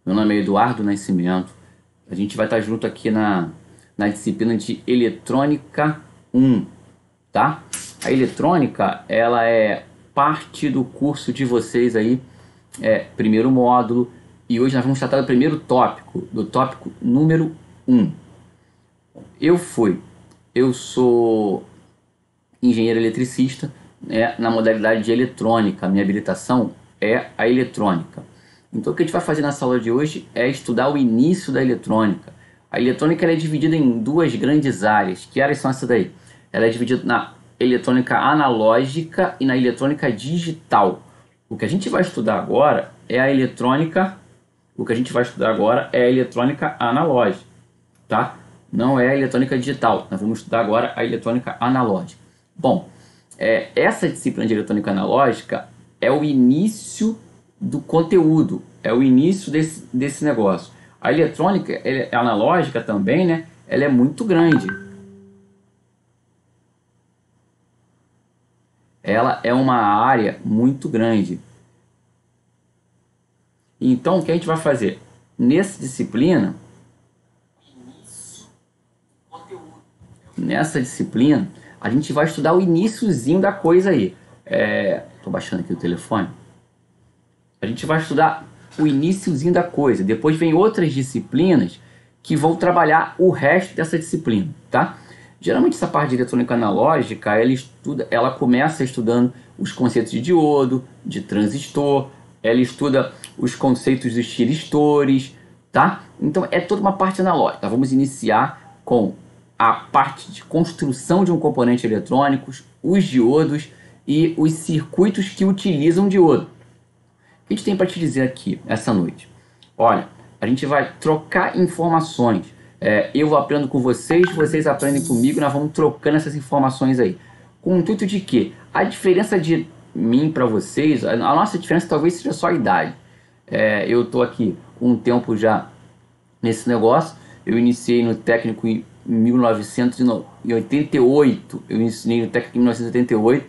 Meu nome é Eduardo Nascimento. A gente vai estar junto aqui na disciplina de Eletrônica 1, tá? A eletrônica, ela é parte do curso de vocês aí, primeiro módulo, e hoje nós vamos tratar do primeiro tópico, do tópico número 1. Eu fui, eu sou engenheiro eletricista, na modalidade de eletrônica. Minha habilitação é a eletrônica. Então o que a gente vai fazer nessa aula de hoje é estudar o início da eletrônica. A eletrônica ela é dividida em duas grandes áreas. Que áreas são essas daí? Ela é dividida na eletrônica analógica e na eletrônica digital. O que a gente vai estudar agora é a eletrônica, o que a gente vai estudar agora é a eletrônica analógica, tá? Não é a eletrônica digital. Nós vamos estudar agora a eletrônica analógica. Bom, essa disciplina de eletrônica analógica é o início do conteúdo, é o início desse negócio. A eletrônica analógica também, né? Ela é muito grande. Ela é uma área muito grande. Então, o que a gente vai fazer? Nessa disciplina, a gente vai estudar o iniciozinho da coisa aí. Tô baixando aqui o telefone. A gente vai estudar o iniciozinho da coisa. Depois vem outras disciplinas que vão trabalhar o resto dessa disciplina, tá? Geralmente essa parte de eletrônica analógica, ela começa estudando os conceitos de diodo, de transistor, ela estuda os conceitos dos tiristores, tá? Então é toda uma parte analógica. Vamos iniciar com a parte de construção de um componente eletrônico, os diodos e os circuitos que utilizam diodo. O que a gente tem para te dizer aqui essa noite? Olha, a gente vai trocar informações. Eu aprendo com vocês, vocês aprendem comigo, nós vamos trocando essas informações aí. Com o intuito de que a diferença de mim para vocês, a nossa diferença talvez seja só a idade. Eu estou aqui um tempo já nesse negócio. Eu iniciei no técnico em 1988. Eu iniciei no técnico em 1988.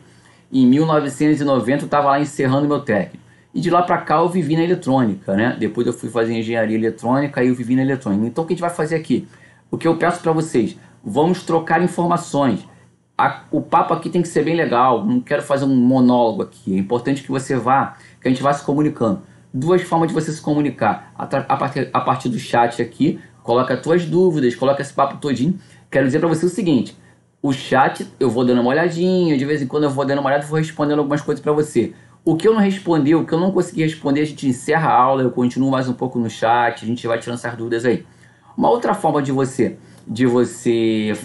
Em 1990 eu estava lá encerrando meu técnico. E de lá para cá eu vivi na eletrônica, né? Depois eu fui fazer engenharia eletrônica e eu vivi na eletrônica. Então o que a gente vai fazer aqui? O que eu peço para vocês? Vamos trocar informações. O papo aqui tem que ser bem legal. Não quero fazer um monólogo aqui. É importante que que a gente vá se comunicando. Duas formas de você se comunicar. A partir do chat aqui, coloca as tuas dúvidas, coloca esse papo todinho. Quero dizer para você o seguinte: o chat eu vou dando uma olhadinha, de vez em quando eu vou dando uma olhada e vou respondendo algumas coisas para você. O que eu não respondi, o que eu não consegui responder, a gente encerra a aula, eu continuo mais um pouco no chat, a gente vai tirando essas dúvidas aí. Uma outra forma de você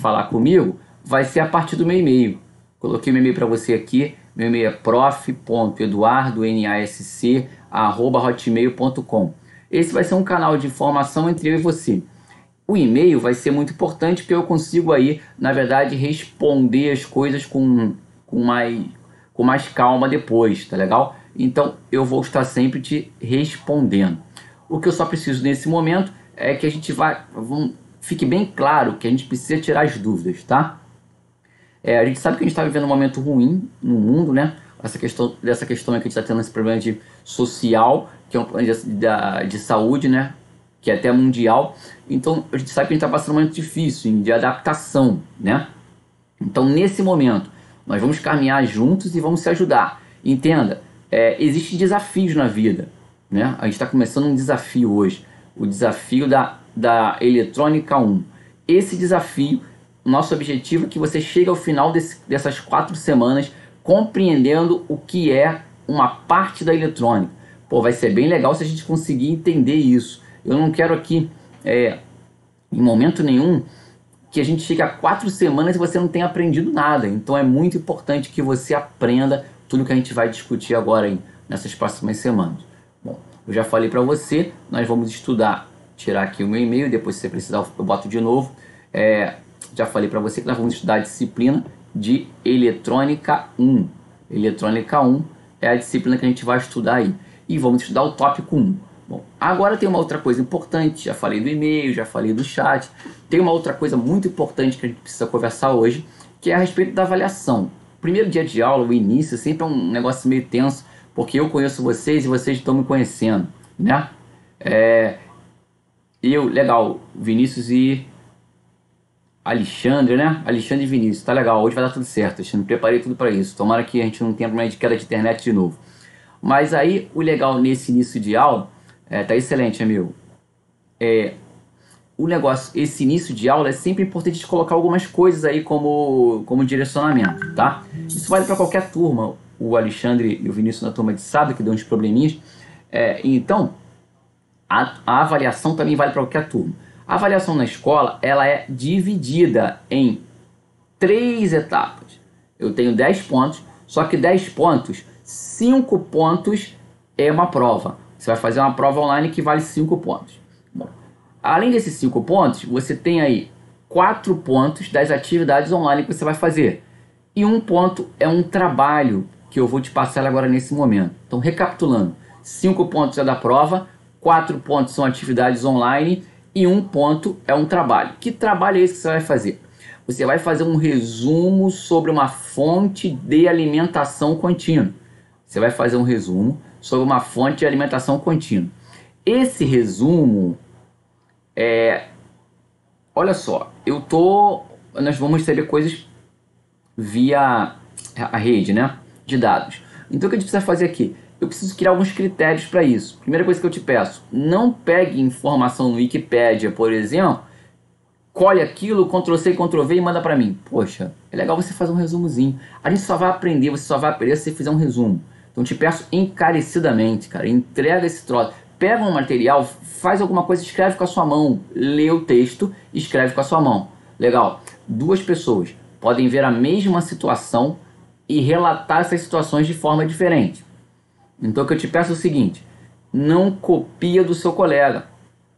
falar comigo vai ser a partir do meu e-mail. Coloquei meu e-mail para você aqui, meu e-mail é prof.eduardonasc@hotmail.com. Esse vai ser um canal de informação entre eu e você. O e-mail vai ser muito importante porque eu consigo aí, na verdade, responder as coisas com mais calma depois, tá legal? Então eu vou estar sempre te respondendo. O que eu só preciso nesse momento é que a gente fique bem claro que a gente precisa tirar as dúvidas, tá? A gente sabe que a gente está vivendo um momento ruim no mundo, né? Dessa questão é que a gente está tendo esse problema de social, que é um problema de saúde, né? Que é até mundial. Então a gente sabe que a gente está passando um momento difícil de adaptação, né? Então nesse momento nós vamos caminhar juntos e vamos se ajudar. Entenda, existem desafios na vida, né? A gente está começando um desafio hoje, o desafio da Eletrônica 1. Esse desafio, nosso objetivo é que você chegue ao final dessas 4 semanas compreendendo o que é uma parte da eletrônica. Pô, vai ser bem legal se a gente conseguir entender isso. Eu não quero aqui, em momento nenhum, que a gente chegue a 4 semanas e você não tenha aprendido nada. Então é muito importante que você aprenda tudo que a gente vai discutir agora aí, nessas próximas semanas. Bom, eu já falei para você, nós vamos estudar, tirar aqui o meu e-mail, depois se você precisar eu boto de novo. Já falei para você que nós vamos estudar a disciplina de Eletrônica 1. Eletrônica 1 é a disciplina que a gente vai estudar aí. E vamos estudar o tópico 1. Bom, agora tem uma outra coisa importante, já falei do e-mail, já falei do chat, tem uma outra coisa muito importante que a gente precisa conversar hoje, que é a respeito da avaliação. Primeiro dia de aula, o início, sempre é um negócio meio tenso, porque eu conheço vocês e vocês estão me conhecendo, né? Legal, Vinícius e Alexandre, né? Alexandre e Vinícius, tá legal, hoje vai dar tudo certo, Alexandre, preparei tudo para isso. Tomara que a gente não tenha problema de queda de internet de novo. Mas aí, o legal nesse início de aula, tá excelente, amigo. O negócio, esse início de aula é sempre importante a gente colocar algumas coisas aí como direcionamento, tá? Isso vale para qualquer turma. O Alexandre e o Vinícius na turma de sábado, que deu uns probleminhas. Então, a avaliação também vale para qualquer turma. A avaliação na escola, ela é dividida em 3 etapas. Eu tenho 10 pontos, só que 10 pontos, 5 pontos é uma prova. Você vai fazer uma prova online que vale 5 pontos. Bom, além desses 5 pontos, você tem aí 4 pontos das atividades online que você vai fazer. E 1 ponto é um trabalho que eu vou te passar agora nesse momento. Então, recapitulando, 5 pontos é da prova, 4 pontos são atividades online e 1 ponto é um trabalho. Que trabalho é esse que você vai fazer? Você vai fazer um resumo sobre uma fonte de alimentação contínua. Você vai fazer um resumo sobre uma fonte de alimentação contínua. Esse resumo olha só, nós vamos receber coisas via a rede, né, de dados. Então o que a gente precisa fazer aqui? Eu preciso criar alguns critérios para isso. Primeira coisa que eu te peço, não pegue informação no Wikipedia, por exemplo, colhe aquilo, Ctrl+C, Ctrl+V e manda para mim. Poxa, é legal você fazer um resumozinho. A gente só vai aprender, você só vai aprender se você fizer um resumo. Então te peço encarecidamente, cara, entrega esse troço. Pega um material, faz alguma coisa, escreve com a sua mão. Lê o texto, escreve com a sua mão. Legal. 2 pessoas podem ver a mesma situação e relatar essas situações de forma diferente. Então o que eu te peço é o seguinte, não copia do seu colega,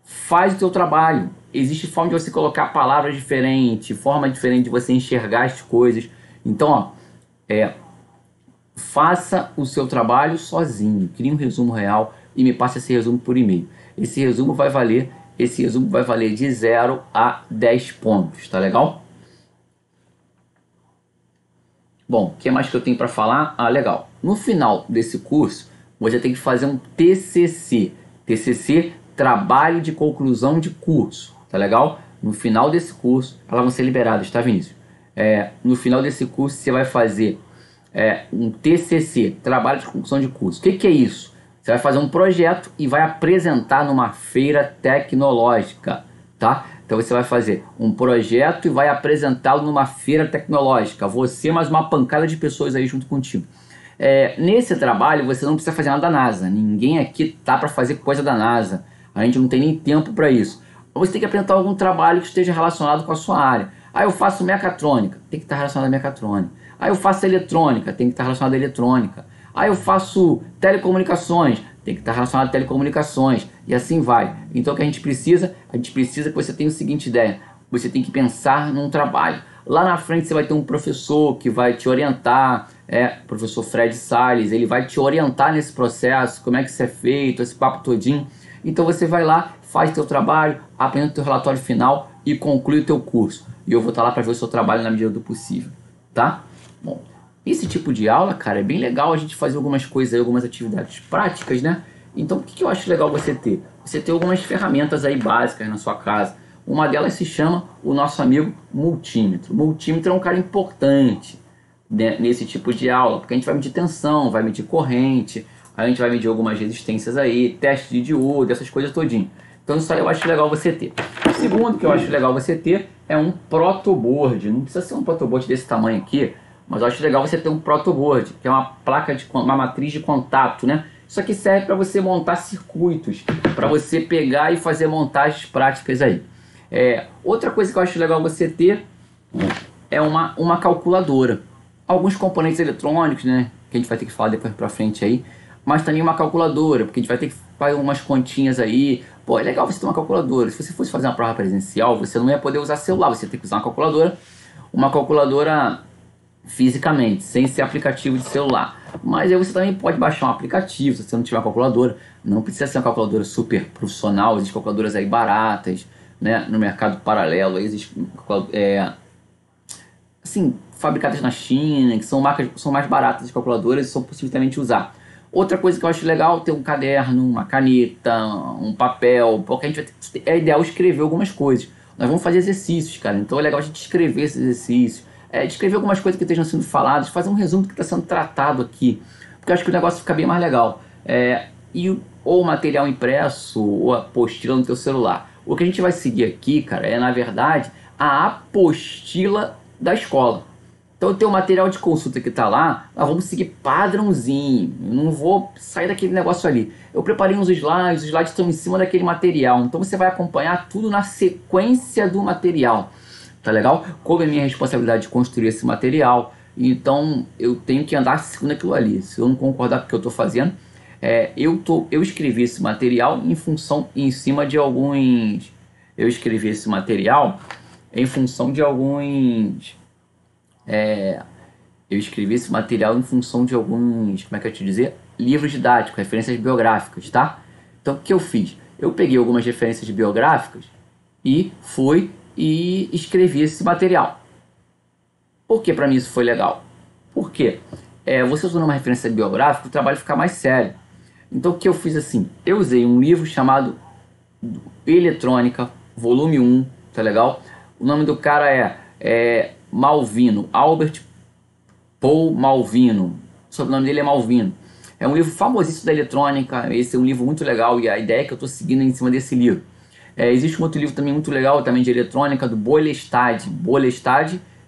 faz o teu trabalho. Existe forma de você colocar palavras diferentes, forma diferente de você enxergar as coisas. Então, faça o seu trabalho sozinho, crie um resumo real e me passe esse resumo por e-mail. Esse resumo vai valer de 0 a 10 pontos, tá legal? Bom, o que mais que eu tenho para falar? Legal. No final desse curso, você tem que fazer um TCC. TCC, trabalho de conclusão de curso, tá legal? No final desse curso, elas vão ser liberadas, tá, Vinícius? No final desse curso, você vai fazer um TCC, trabalho de conclusão de curso. O que é isso? Você vai fazer um projeto e vai apresentar numa feira tecnológica, tá? Então você vai fazer um projeto e vai apresentá-lo numa feira tecnológica. Você mais uma pancada de pessoas aí junto contigo. Nesse trabalho você não precisa fazer nada da NASA. Ninguém aqui tá para fazer coisa da NASA. A gente não tem nem tempo para isso. Você tem que apresentar algum trabalho que esteja relacionado com a sua área. Eu faço mecatrônica, tem que estar relacionado à mecatrônica. Eu faço eletrônica, tem que estar relacionado à eletrônica. Eu faço telecomunicações, tem que estar relacionado a telecomunicações. E assim vai. Então o que a gente precisa? A gente precisa que você tenha a seguinte ideia. Você tem que pensar num trabalho. Lá na frente você vai ter um professor que vai te orientar, professor Fred Salles, ele vai te orientar nesse processo, como é que isso é feito, esse papo todinho. Então você vai lá, faz teu trabalho, apresenta teu relatório final e conclui o teu curso. E eu vou estar lá para ver o seu trabalho na medida do possível, tá? Bom, esse tipo de aula, cara, é bem legal a gente fazer algumas coisas aí, algumas atividades práticas, né? Então, o que eu acho legal você ter? Você ter algumas ferramentas aí básicas na sua casa. Uma delas se chama o nosso amigo multímetro. O multímetro é um cara importante, né, nesse tipo de aula, porque a gente vai medir tensão, vai medir corrente, a gente vai medir algumas resistências aí, teste de diodo, essas coisas todinho. Então isso aí eu acho legal você ter. O segundo que eu acho legal você ter é um protoboard. Não precisa ser um protoboard desse tamanho aqui, mas eu acho legal você ter um protoboard, que é uma placa uma matriz de contato, né? Isso aqui serve para você montar circuitos, para você pegar e fazer montagens práticas aí. Outra coisa que eu acho legal você ter é uma calculadora. Alguns componentes eletrônicos, né, que a gente vai ter que falar depois pra frente aí, mas também uma calculadora, porque a gente vai ter que fazer umas continhas aí. Pô, é legal você ter uma calculadora. Se você fosse fazer uma prova presencial, você não ia poder usar celular, você ia ter que usar uma calculadora fisicamente, sem ser aplicativo de celular. Mas aí você também pode baixar um aplicativo, se você não tiver uma calculadora. Não precisa ser uma calculadora super profissional, existem calculadoras aí baratas, né, no mercado paralelo, existem assim, fabricadas na China, que são marcas, são mais baratas as calculadoras e são possíveis também de usar. Outra coisa que eu acho legal, ter um caderno, uma caneta, um papel, porque a gente vai ter, é ideal escrever algumas coisas. Nós vamos fazer exercícios, cara, então é legal a gente escrever esses exercícios, descrever algumas coisas que estejam sendo faladas, fazer um resumo do que está sendo tratado aqui, porque eu acho que o negócio fica bem mais legal. Ou material impresso, ou apostila no teu celular. O que a gente vai seguir aqui, cara, é na verdade a apostila da escola. Então tem o material de consulta que está lá, nós vamos seguir padrãozinho, eu não vou sair daquele negócio ali. Eu preparei uns slides, os slides estão em cima daquele material, então você vai acompanhar tudo na sequência do material, tá legal? Como é minha responsabilidade de construir esse material, então eu tenho que andar segundo aquilo ali. Se eu não concordar com o que eu estou fazendo, eu escrevi esse material em cima de alguns... Eu escrevi esse material em função de alguns... eu escrevi esse material em função de alguns, como é que eu te dizer? Livros didáticos, referências biográficas, tá? Então o que eu fiz? Eu peguei algumas referências biográficas e fui e escrevi esse material. Por que para mim isso foi legal? Porque você usando uma referência biográfica, o trabalho fica mais sério. Então o que eu fiz assim? Eu usei um livro chamado Eletrônica, volume 1, tá legal? O nome do cara é Malvino, Albert Paul Malvino, o sobrenome dele é Malvino. É um livro famosíssimo da eletrônica, esse é um livro muito legal e a ideia que eu estou seguindo é em cima desse livro. Existe um outro livro também muito legal, também de eletrônica, do Bolestad,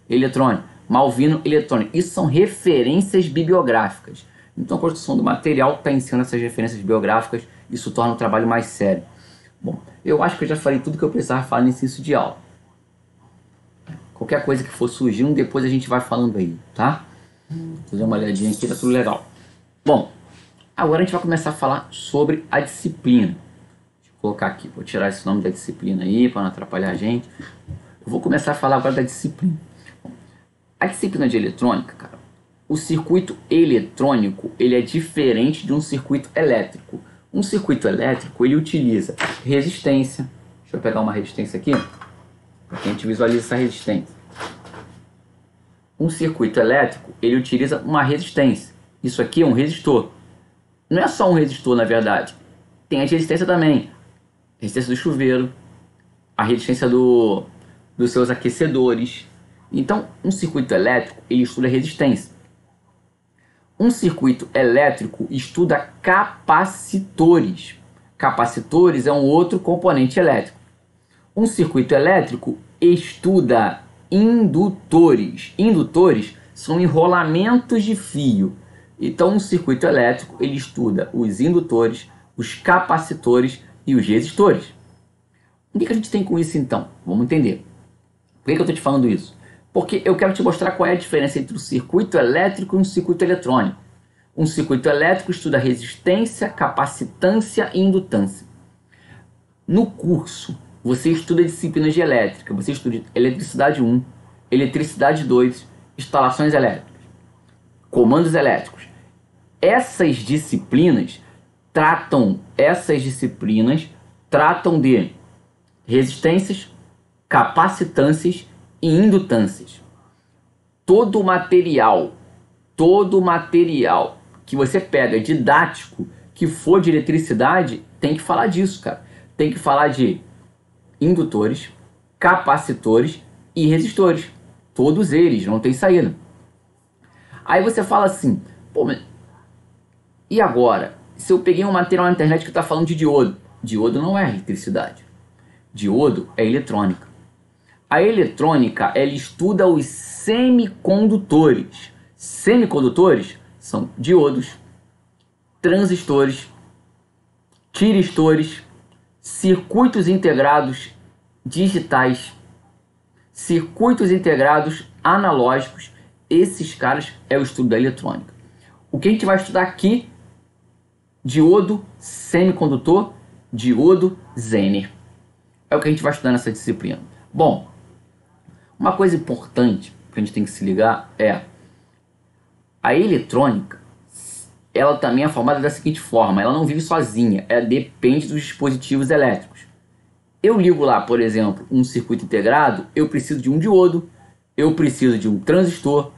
Eletrônica, Malvino, Eletrônica. Isso são referências bibliográficas. Então a construção do material está em cima dessas referências bibliográficas, isso torna o trabalho mais sério. Bom, eu acho que eu já falei tudo que eu precisava falar nesse início de aula. Qualquer coisa que for surgindo, depois a gente vai falando aí, tá? Vou fazer uma olhadinha aqui, tá tudo legal. Bom, agora a gente vai começar a falar sobre a disciplina. Deixa eu colocar aqui, vou tirar esse nome da disciplina aí, para não atrapalhar a gente. Eu vou começar a falar agora da disciplina. A disciplina de eletrônica, cara, o circuito eletrônico, ele é diferente de um circuito elétrico. Um circuito elétrico, ele utiliza resistência. Deixa eu pegar uma resistência aqui, para que a gente visualize essa resistência. Um circuito elétrico, ele utiliza uma resistência. Isso aqui é um resistor. Não é só um resistor, na verdade. Tem a resistência também. A resistência do chuveiro, a resistência dos seus aquecedores. Então, um circuito elétrico, ele estuda resistência. Um circuito elétrico estuda capacitores. Capacitores é um outro componente elétrico. Um circuito elétrico estuda indutores. Indutores são enrolamentos de fio. Então, um circuito elétrico, ele estuda os indutores, os capacitores e os resistores. O que a gente tem com isso, então? Vamos entender. Por que eu estou te falando isso? Porque eu quero te mostrar qual é a diferença entre um circuito elétrico e um circuito eletrônico. Um circuito elétrico estuda resistência, capacitância e indutância. No curso, você estuda disciplinas de elétrica, você estuda eletricidade 1, eletricidade 2, instalações elétricas, comandos elétricos. Essas disciplinas tratam de resistências, capacitâncias e indutâncias. Todo material que você pega didático, que for de eletricidade, tem que falar disso, cara. Tem que falar de indutores, capacitores e resistores. Todos eles, não tem saída. Aí você fala assim, pô, mas e agora? Se eu peguei um material na internet que está falando de diodo. Diodo não é eletricidade. Diodo é eletrônica. A eletrônica, ela estuda os semicondutores. Semicondutores são diodos, transistores, tiristores, circuitos integrados digitais, circuitos integrados analógicos. Esses caras é o estudo da eletrônica. O que a gente vai estudar aqui? Diodo, semicondutor, diodo, Zener. É o que a gente vai estudar nessa disciplina. Bom, uma coisa importante que a gente tem que se ligar é a eletrônica, ela também é formada da seguinte forma, ela não vive sozinha, ela depende dos dispositivos elétricos. Eu ligo lá, por exemplo, um circuito integrado, eu preciso de um diodo, eu preciso de um transistor,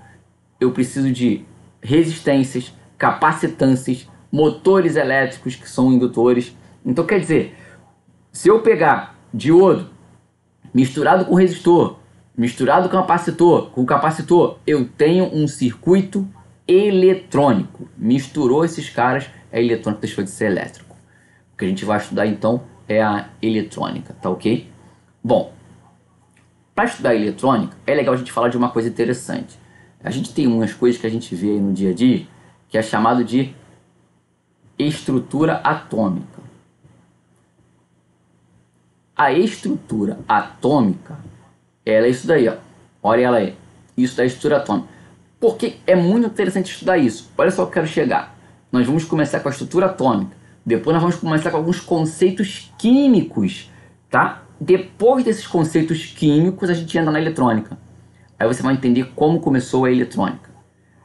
eu preciso de resistências, capacitâncias, motores elétricos que são indutores. Então quer dizer, se eu pegar diodo misturado com resistor, misturado com capacitor, eu tenho um circuito eletrônico. Misturou esses caras, é eletrônico, deixou de ser elétrico. O que a gente vai estudar então é a eletrônica, tá ok? Bom, para estudar eletrônica, é legal a gente falar de uma coisa interessante. A gente tem umas coisas que a gente vê aí no dia a dia, que é chamado de estrutura atômica. A estrutura atômica, ela é isso daí, ó. Olha ela aí. Isso da estrutura atômica. Porque é muito interessante estudar isso. Olha só que eu quero chegar. Nós vamos começar com a estrutura atômica. Depois nós vamos começar com alguns conceitos químicos, tá? Depois desses conceitos químicos, a gente entra na eletrônica. Aí você vai entender como começou a eletrônica.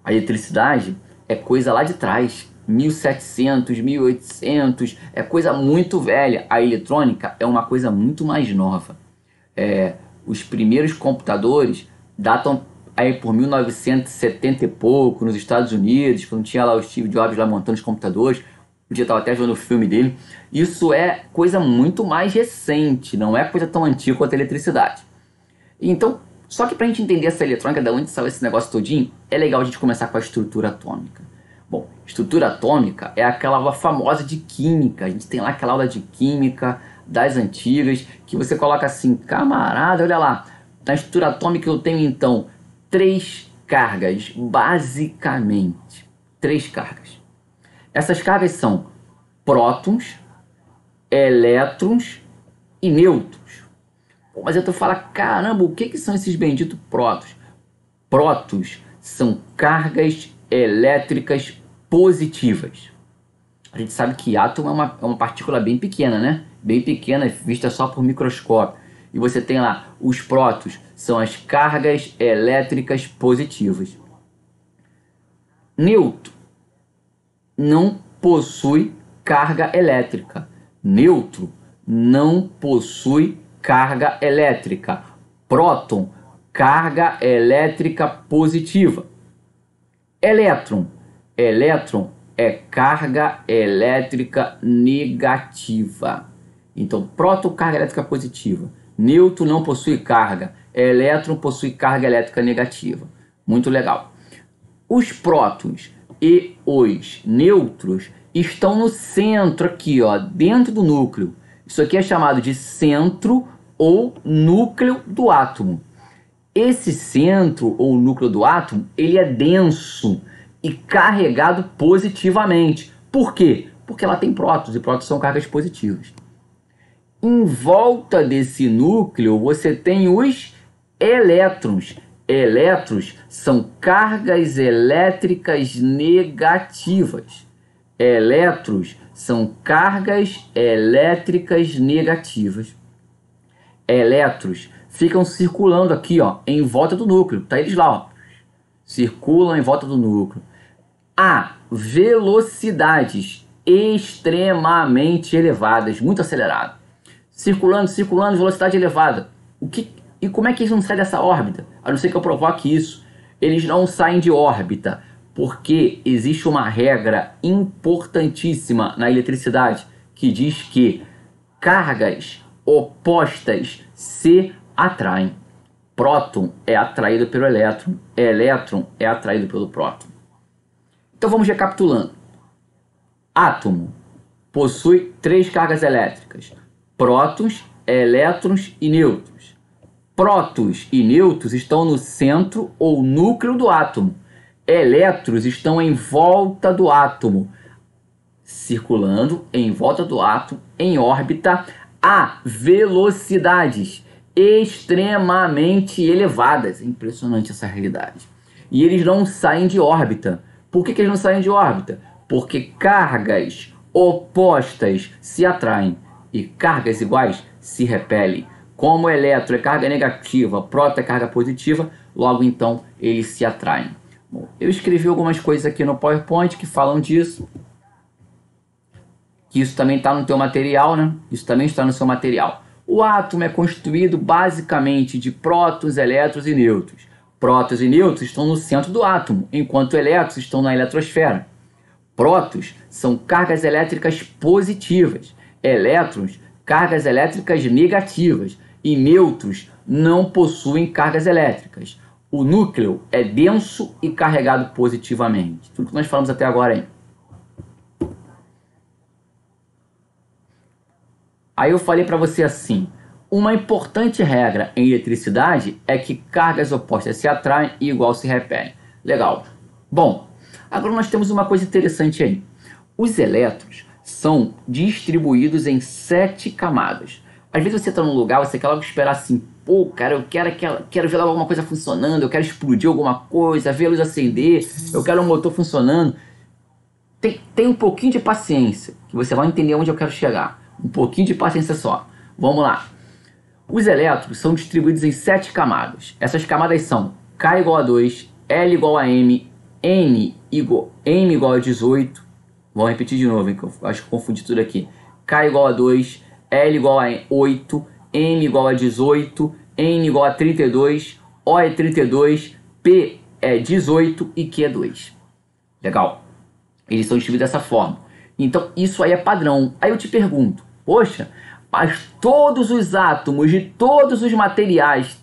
A eletricidade é coisa lá de trás. 1700, 1800, é coisa muito velha. A eletrônica é uma coisa muito mais nova. Os primeiros computadores datam aí por 1970 e pouco, nos Estados Unidos, quando tinha lá o Steve Jobs lá montando os computadores. Um dia eu estava até vendo o filme dele. Isso é coisa muito mais recente, não é coisa tão antiga quanto a eletricidade. Então, só que para a gente entender essa eletrônica, de onde saiu esse negócio todinho, é legal a gente começar com a estrutura atômica. Bom, estrutura atômica é aquela aula famosa de química. A gente tem lá aquela aula de química das antigas, que você coloca assim, camarada, olha lá, na estrutura atômica eu tenho então 3 cargas, basicamente. 3 cargas. Essas cargas são prótons, elétrons e nêutrons. Pô, mas eu tô falando, caramba, o que são esses benditos prótons? Prótons são cargas elétricas positivas. A gente sabe que átomo é uma partícula bem pequena, né? Bem pequena, vista só por microscópio. E você tem lá, os prótons são as cargas elétricas positivas. Nêutron não possui carga elétrica. Nêutron não possui carga elétrica. Próton, carga elétrica positiva. Elétron é carga elétrica negativa. Então, próton, carga elétrica positiva. Nêutron não possui carga. Elétron possui carga elétrica negativa. Muito legal. Os prótons e os nêutrons estão no centro aqui, ó, dentro do núcleo. Isso aqui é chamado de centro ou núcleo do átomo. Esse centro ou núcleo do átomo, ele é denso e carregado positivamente. Por quê? Porque ela tem prótons e prótons são cargas positivas. Em volta desse núcleo você tem os elétrons. Elétrons são cargas elétricas negativas. Elétrons são cargas elétricas negativas. Elétrons ficam circulando aqui, ó, em volta do núcleo. Tá eles lá, ó. Circulam em volta do núcleo a velocidades extremamente elevadas, muito acelerado. Circulando, velocidade elevada. E como é que eles não saem dessa órbita? A não ser que eu provoque isso. Eles não saem de órbita, porque existe uma regra importantíssima na eletricidade que diz que cargas opostas se atraem. Próton é atraído pelo elétron, elétron é atraído pelo próton. Então vamos recapitulando. Átomo possui 3 cargas elétricas: prótons, elétrons e nêutrons. Prótons e nêutrons estão no centro ou núcleo do átomo. Elétrons estão em volta do átomo, circulando em volta do átomo em órbita a velocidades extremamente elevadas. É impressionante essa realidade. E eles não saem de órbita. Por que eles não saem de órbita? Porque cargas opostas se atraem e cargas iguais se repelem. Como o elétron é carga negativa, próton é carga positiva, logo então eles se atraem. Bom, eu escrevi algumas coisas aqui no PowerPoint que falam disso. Que isso também está no teu material, né? Isso também está no seu material. O átomo é constituído basicamente de prótons, elétrons e nêutrons. Prótons e nêutrons estão no centro do átomo, enquanto elétrons estão na eletrosfera. Prótons são cargas elétricas positivas, elétrons, cargas elétricas negativas, e nêutrons não possuem cargas elétricas. O núcleo é denso e carregado positivamente. Tudo que nós falamos até agora aí. Aí eu falei para você assim, uma importante regra em eletricidade é que cargas opostas se atraem e igual se repelem. Legal. Bom, agora nós temos uma coisa interessante aí. Os elétrons são distribuídos em 7 camadas. Às vezes você está num lugar, você quer logo esperar assim, pô, cara, eu quero ver logo alguma coisa funcionando, eu quero explodir alguma coisa, ver a luz acender, eu quero um motor funcionando. Tem um pouquinho de paciência, que você vai entender onde eu quero chegar. Um pouquinho de paciência só. Vamos lá. Os elétrons são distribuídos em 7 camadas. Essas camadas são K igual a 2, L igual a M, M igual a 18. Vamos repetir de novo, hein, que eu acho que confundi tudo aqui. K igual a 2, L igual a 8, M igual a 18, N igual a 32, O é 32, P é 18 e Q é 2. Legal. Eles são distribuídos dessa forma. Então isso aí é padrão. Aí eu te pergunto, poxa, mas todos os átomos de todos os materiais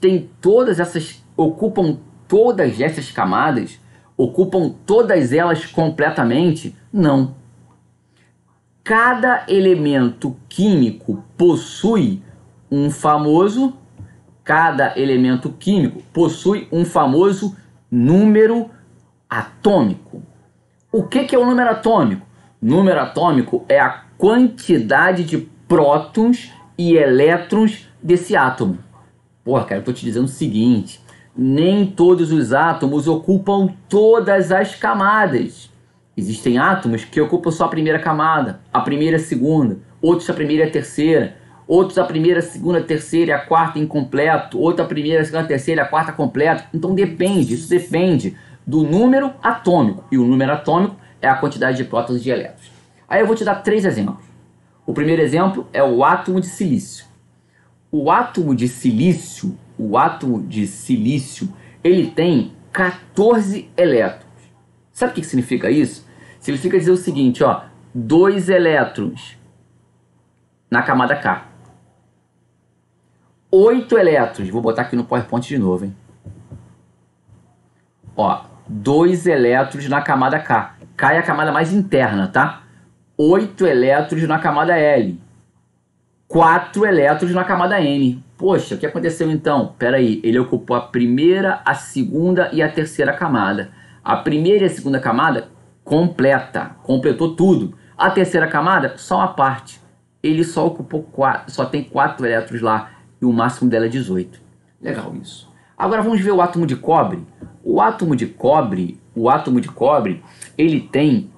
ocupam todas essas camadas? Ocupam todas elas completamente? Não. Cada elemento químico possui um famoso número atômico. O que é o número atômico? Número atômico é a quantidade de prótons e elétrons desse átomo. Porra, cara, eu tô te dizendo o seguinte, nem todos os átomos ocupam todas as camadas. Existem átomos que ocupam só a primeira camada, a primeira e a segunda, outros a primeira e a terceira, outros a primeira, a segunda, a terceira e a quarta incompleto, outro a primeira, a segunda, a terceira e a quarta completo. Então isso depende do número atômico, e o número atômico é a quantidade de prótons e de elétrons. Aí eu vou te dar 3 exemplos. O primeiro exemplo é o átomo de silício. O átomo de silício, ele tem 14 elétrons. Sabe o que significa isso? Significa dizer o seguinte, ó, 2 elétrons na camada K. 8 elétrons, vou botar aqui no PowerPoint de novo, hein? Ó, 2 elétrons na camada K. K é a camada mais interna, tá? 8 elétrons na camada L. 4 elétrons na camada M. Poxa, o que aconteceu então? Pera aí, ele ocupou a primeira, a segunda e a terceira camada. A primeira e a segunda camada completou tudo. A terceira camada, só uma parte. Ele só ocupou 4, só tem 4 elétrons lá e o máximo dela é 18. Legal isso. Agora vamos ver o átomo de cobre. O átomo de cobre, ele tem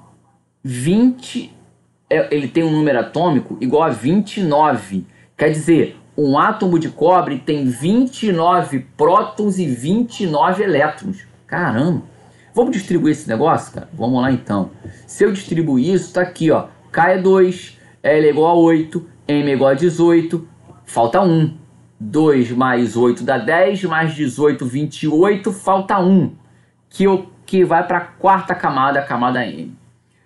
ele tem um número atômico igual a 29. Quer dizer, um átomo de cobre tem 29 prótons e 29 elétrons. Caramba! Vamos distribuir esse negócio, cara? Vamos lá então. Se eu distribuir isso, tá aqui, ó. K é 2, L é igual a 8, M é igual a 18, falta 1. 2 mais 8 dá 10, mais 18, 28, falta 1. Que vai para a quarta camada, a camada M.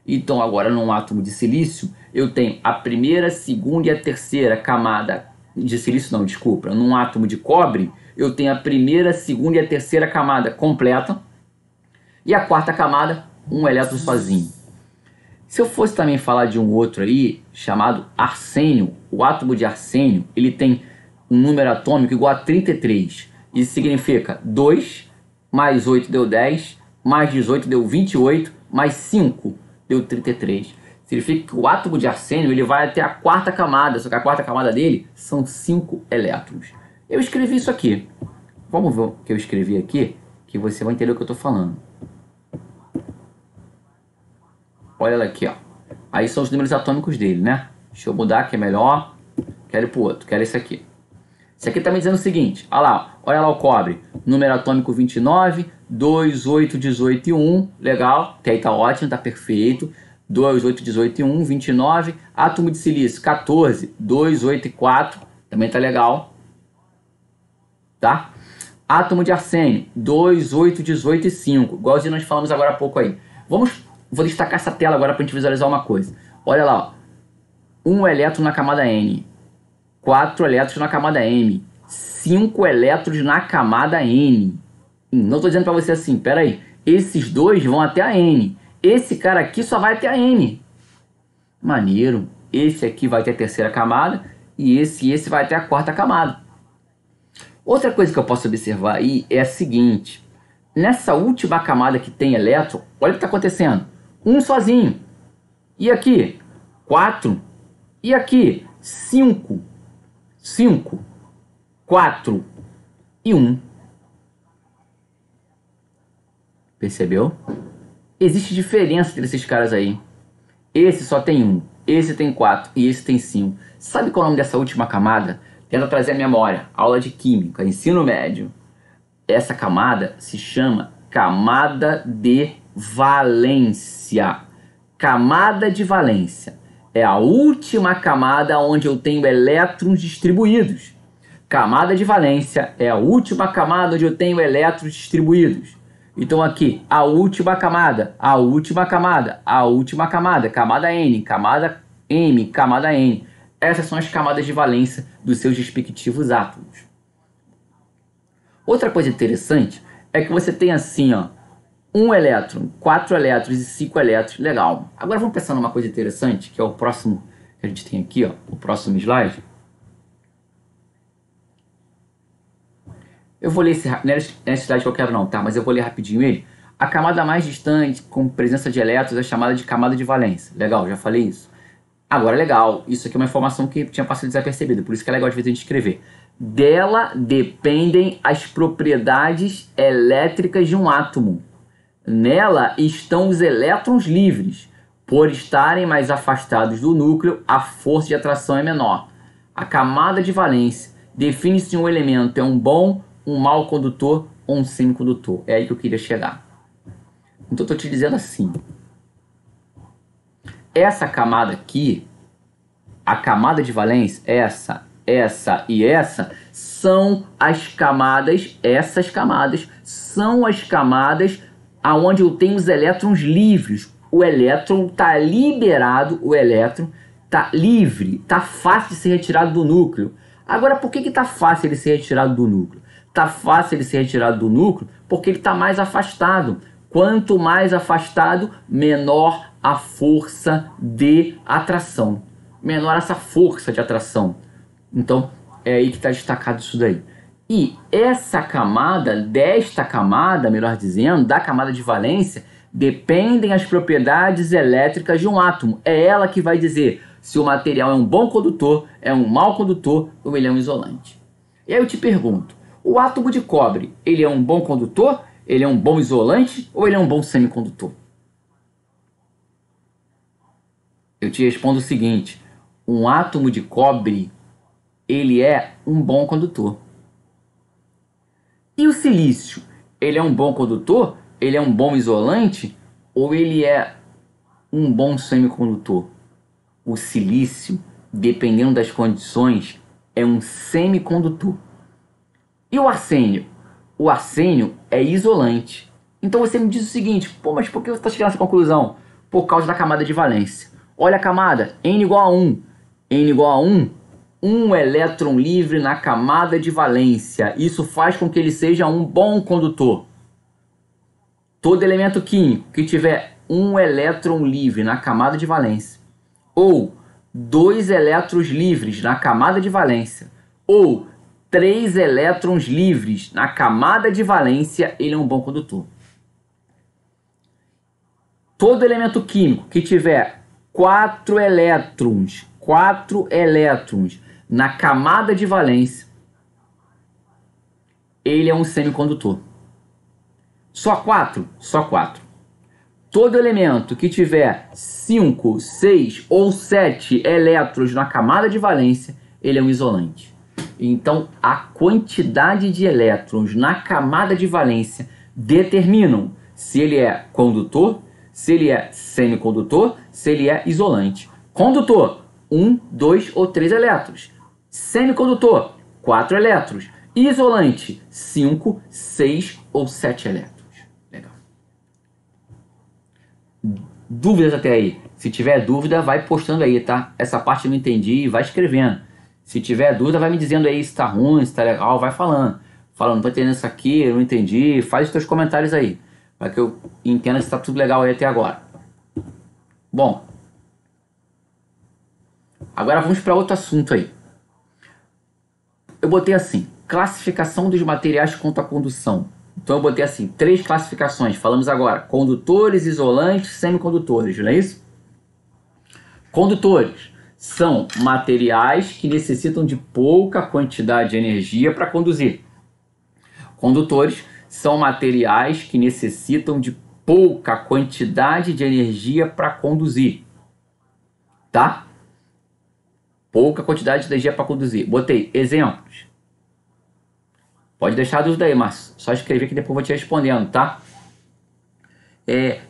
Então agora num átomo de silício, eu tenho a primeira, segunda e a terceira camada de silício, não, desculpa. Num átomo de cobre, eu tenho a primeira, segunda e a terceira camada completa. E a quarta camada, um elétron sozinho. Se eu fosse também falar de um outro aí, chamado arsênio, o átomo de arsênio, ele tem um número atômico igual a 33. Isso significa 2 mais 8 deu 10, mais 18 deu 28, mais 5 deu 33. Significa que o átomo de arsênio ele vai até a quarta camada, só que a quarta camada dele são 5 elétrons. Eu escrevi isso aqui. Vamos ver o que eu escrevi aqui, que você vai entender o que eu estou falando. Olha ela aqui, ó. Aí são os números atômicos dele, né? Deixa eu mudar que é melhor. Quero ir pro outro, quero esse aqui. Esse aqui tá me dizendo o seguinte, olha lá o cobre. Número atômico 29, 2, 8, 18 e 1. Legal, até aí tá ótimo, tá perfeito. 2, 8, 18 e 1, 29. Átomo de silício 14, 2, 8 e 4. Também tá legal. Tá? Átomo de arsênio 2, 8, 18 e 5. Igualzinho nós falamos agora há pouco aí. Vamos Vou destacar essa tela agora para a gente visualizar uma coisa. Olha lá, ó. 1 elétron na camada N, 4 elétrons na camada M, 5 elétrons na camada N. Não estou dizendo para você assim, peraí, esses dois vão até a N, esse cara aqui só vai até a N. Maneiro, esse aqui vai até a terceira camada e esse vai até a quarta camada. Outra coisa que eu posso observar aí é a seguinte, nessa última camada que tem elétron, olha o que está acontecendo, um sozinho, e aqui 4, e aqui 5, 4 e 1. Percebeu? Existe diferença entre esses caras aí. Esse só tem 1, esse tem 4 e esse tem 5. Sabe qual é o nome dessa última camada? Tenta trazer a memória. Aula de Química, ensino médio. Essa camada se chama camada de valência. Camada de valência. É a última camada onde eu tenho elétrons distribuídos. Camada de valência é a última camada onde eu tenho elétrons distribuídos. Então aqui, a última camada, a última camada, a última camada, camada N, camada M, camada N. Essas são as camadas de valência dos seus respectivos átomos. Outra coisa interessante é que você tem assim, ó, 1 elétron, 4 elétrons e 5 elétrons. Legal. Agora vamos pensar numa coisa interessante, que é o próximo que a gente tem aqui, ó, o próximo slide. Eu vou ler esse, não é esse slide que eu quero não, tá? Mas eu vou ler rapidinho ele. A camada mais distante, com presença de elétrons, é chamada de camada de valência. Legal, já falei isso. Agora, legal, isso aqui é uma informação que tinha passado desapercebida, por isso que é legal de vez a gente escrever. Dela dependem as propriedades elétricas de um átomo. Nela estão os elétrons livres. Por estarem mais afastados do núcleo, a força de atração é menor. A camada de valência define se um elemento é um bom, um mau condutor ou um semicondutor. É aí que eu queria chegar. Então, estou te dizendo assim. Essa camada aqui, a camada de valência, essa e essa, são as camadas, essas camadas, são as camadas aonde eu tenho os elétrons livres. O elétron está liberado, o elétron está livre, está fácil de ser retirado do núcleo. Agora, por que está fácil ele ser retirado do núcleo? Está fácil ele ser retirado do núcleo porque ele está mais afastado. Quanto mais afastado, menor a força de atração. Menor essa força de atração. Então, é aí que está destacado isso daí. E essa camada, desta camada, melhor dizendo, da camada de valência, dependem as propriedades elétricas de um átomo. É ela que vai dizer se o material é um bom condutor, é um mau condutor ou ele é um isolante. E aí eu te pergunto, o átomo de cobre, ele é um bom condutor, ele é um bom isolante ou ele é um bom semicondutor? Eu te respondo o seguinte, um átomo de cobre, ele é um bom condutor. E o silício, ele é um bom condutor, ele é um bom isolante ou ele é um bom semicondutor? O silício, dependendo das condições, é um semicondutor. E o arsênio? O arsênio é isolante. Então você me diz o seguinte, pô, mas por que você está chegando a essa conclusão? Por causa da camada de valência. Olha a camada, N igual a 1. N igual a 1, um elétron livre na camada de valência. Isso faz com que ele seja um bom condutor. Todo elemento químico que tiver um elétron livre na camada de valência, ou 2 elétrons livres na camada de valência, ou 3 elétrons livres na camada de valência, ele é um bom condutor. Todo elemento químico que tiver 4 elétrons na camada de valência, ele é um semicondutor. Só 4? Só 4. Todo elemento que tiver 5, 6 ou 7 elétrons na camada de valência, ele é um isolante. Então, a quantidade de elétrons na camada de valência determinam se ele é condutor, se ele é semicondutor, se ele é isolante. Condutor, 1, 2 ou 3 elétrons. Semicondutor, 4 elétrons. Isolante, 5, 6 ou 7 elétrons. Legal. Dúvidas até aí? Se tiver dúvida, vai postando aí, tá? Essa parte eu não entendi, vai escrevendo. Se tiver dúvida, vai me dizendo aí se tá ruim, se tá legal, vai falando. Falando, não tô entendendo isso aqui, eu não entendi. Faz os teus comentários aí, para que eu entenda se tá tudo legal aí até agora. Bom, agora vamos para outro assunto aí. Eu botei assim, classificação dos materiais quanto à condução. Então eu botei assim, 3 classificações. Falamos agora, condutores, isolantes, semicondutores, não é isso? Condutores são materiais que necessitam de pouca quantidade de energia para conduzir. Condutores são materiais que necessitam de pouca quantidade de energia para conduzir. Tá? Pouca quantidade de energia para conduzir. Botei exemplos. Pode deixar a dúvida aí, Márcio. Só escrever que depois eu vou te respondendo, tá?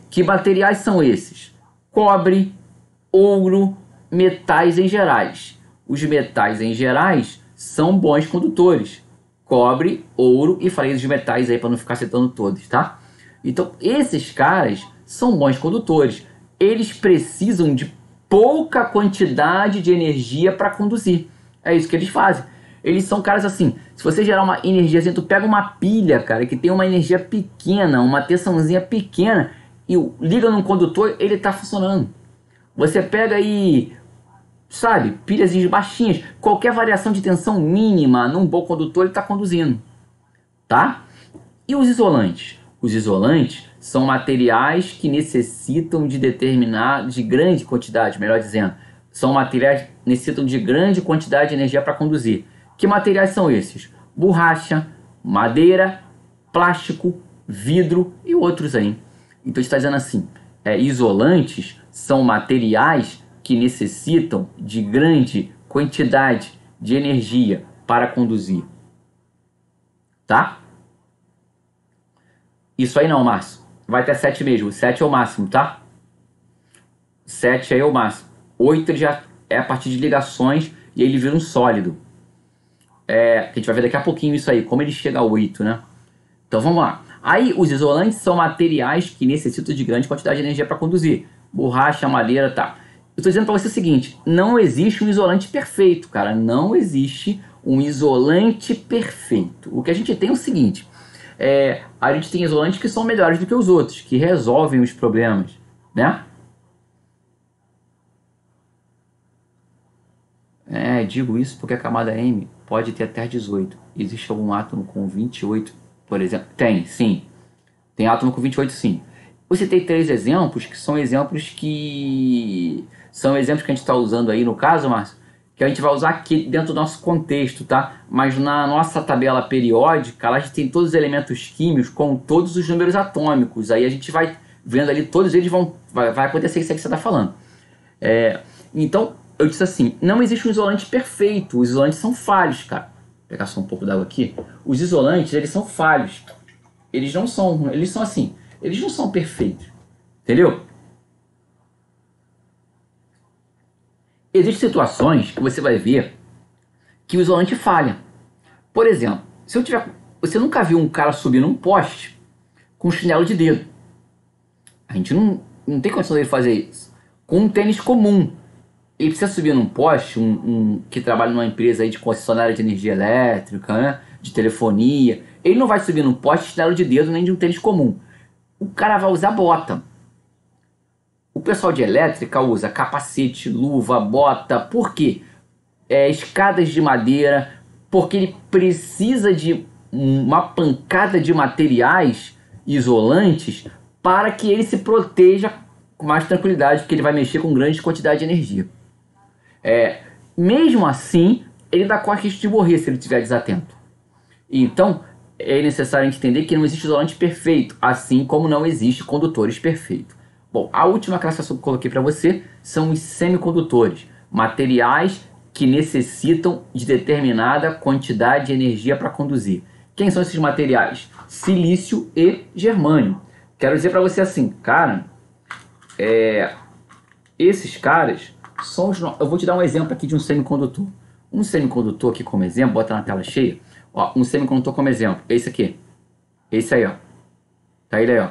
Que materiais são esses? Cobre, ouro, metais em gerais. Os metais em gerais são bons condutores. Cobre, ouro e falei dos metais aí para não ficar citando todos, tá? Então, esses caras são bons condutores. Eles precisam de pouca quantidade de energia para conduzir. É isso que eles fazem. Eles são caras assim, se você gerar uma energia assim, tu pega uma pilha, cara, que tem uma energia pequena, uma tensãozinha pequena, e liga num condutor, ele tá funcionando. Você pega aí, sabe, pilhas baixinhas, qualquer variação de tensão mínima num bom condutor, ele tá conduzindo. Tá? E os isolantes? Os isolantes são materiais que necessitam de de grande quantidade, melhor dizendo, são materiais que necessitam de grande quantidade de energia para conduzir. Que materiais são esses? Borracha, madeira, plástico, vidro e outros aí. Então está dizendo assim, isolantes são materiais que necessitam de grande quantidade de energia para conduzir. Tá? Isso aí não, Márcio. Vai até 7 mesmo. 7 é o máximo, tá? 7 aí é o máximo. 8 ele já é a partir de ligações e aí ele vira um sólido. A gente vai ver daqui a pouquinho isso aí, como ele chega a 8, né? Então vamos lá. Aí os isolantes são materiais que necessitam de grande quantidade de energia para conduzir. Borracha, madeira, tá. Eu estou dizendo para você o seguinte, não existe um isolante perfeito, cara. Não existe um isolante perfeito. O que a gente tem é o seguinte, a gente tem isolantes que são melhores do que os outros, que resolvem os problemas, né? Digo isso porque a camada M pode ter até 18. Existe algum átomo com 28, por exemplo? Tem, sim. Tem átomo com 28, sim. Eu citei 3 exemplos que são exemplos que a gente está usando aí no caso, Márcio, que a gente vai usar aqui dentro do nosso contexto, tá? Mas na nossa tabela periódica, lá a gente tem todos os elementos químicos com todos os números atômicos. Aí a gente vai vendo ali, todos eles vai acontecer isso aí que você está falando. Então, eu disse assim, não existe um isolante perfeito, os isolantes são falhos, cara. Vou pegar só um pouco d'água aqui. Os isolantes, eles são falhos. Eles não são assim, eles não são perfeitos, entendeu? Existem situações que você vai ver que o isolante falha. Por exemplo, você nunca viu um cara subir num poste com um chinelo de dedo. A gente não tem condição de fazer isso. Com um tênis comum. Ele precisa subir num poste, que trabalha numa empresa aí de concessionária de energia elétrica, né, de telefonia. Ele não vai subir num poste de chinelo de dedo nem de um tênis comum. O cara vai usar bota. O pessoal de elétrica usa capacete, luva, bota. Por quê? Escadas de madeira. Porque ele precisa de uma pancada de materiais isolantes para que ele se proteja com mais tranquilidade, porque ele vai mexer com grande quantidade de energia. Mesmo assim, ele dá corre risco de morrer se ele estiver desatento. Então, é necessário entender que não existe isolante perfeito, assim como não existe condutores perfeitos. Bom, a última classificação que eu coloquei para você são os semicondutores, materiais que necessitam de determinada quantidade de energia para conduzir. Quem são esses materiais? Silício e germânio. Quero dizer para você assim, cara, esses caras são os... Eu vou te dar um exemplo aqui de um semicondutor. Um semicondutor aqui como exemplo, bota na tela cheia. Ó, um semicondutor como exemplo, esse aqui. Esse aí, ó. Tá ele aí, ó.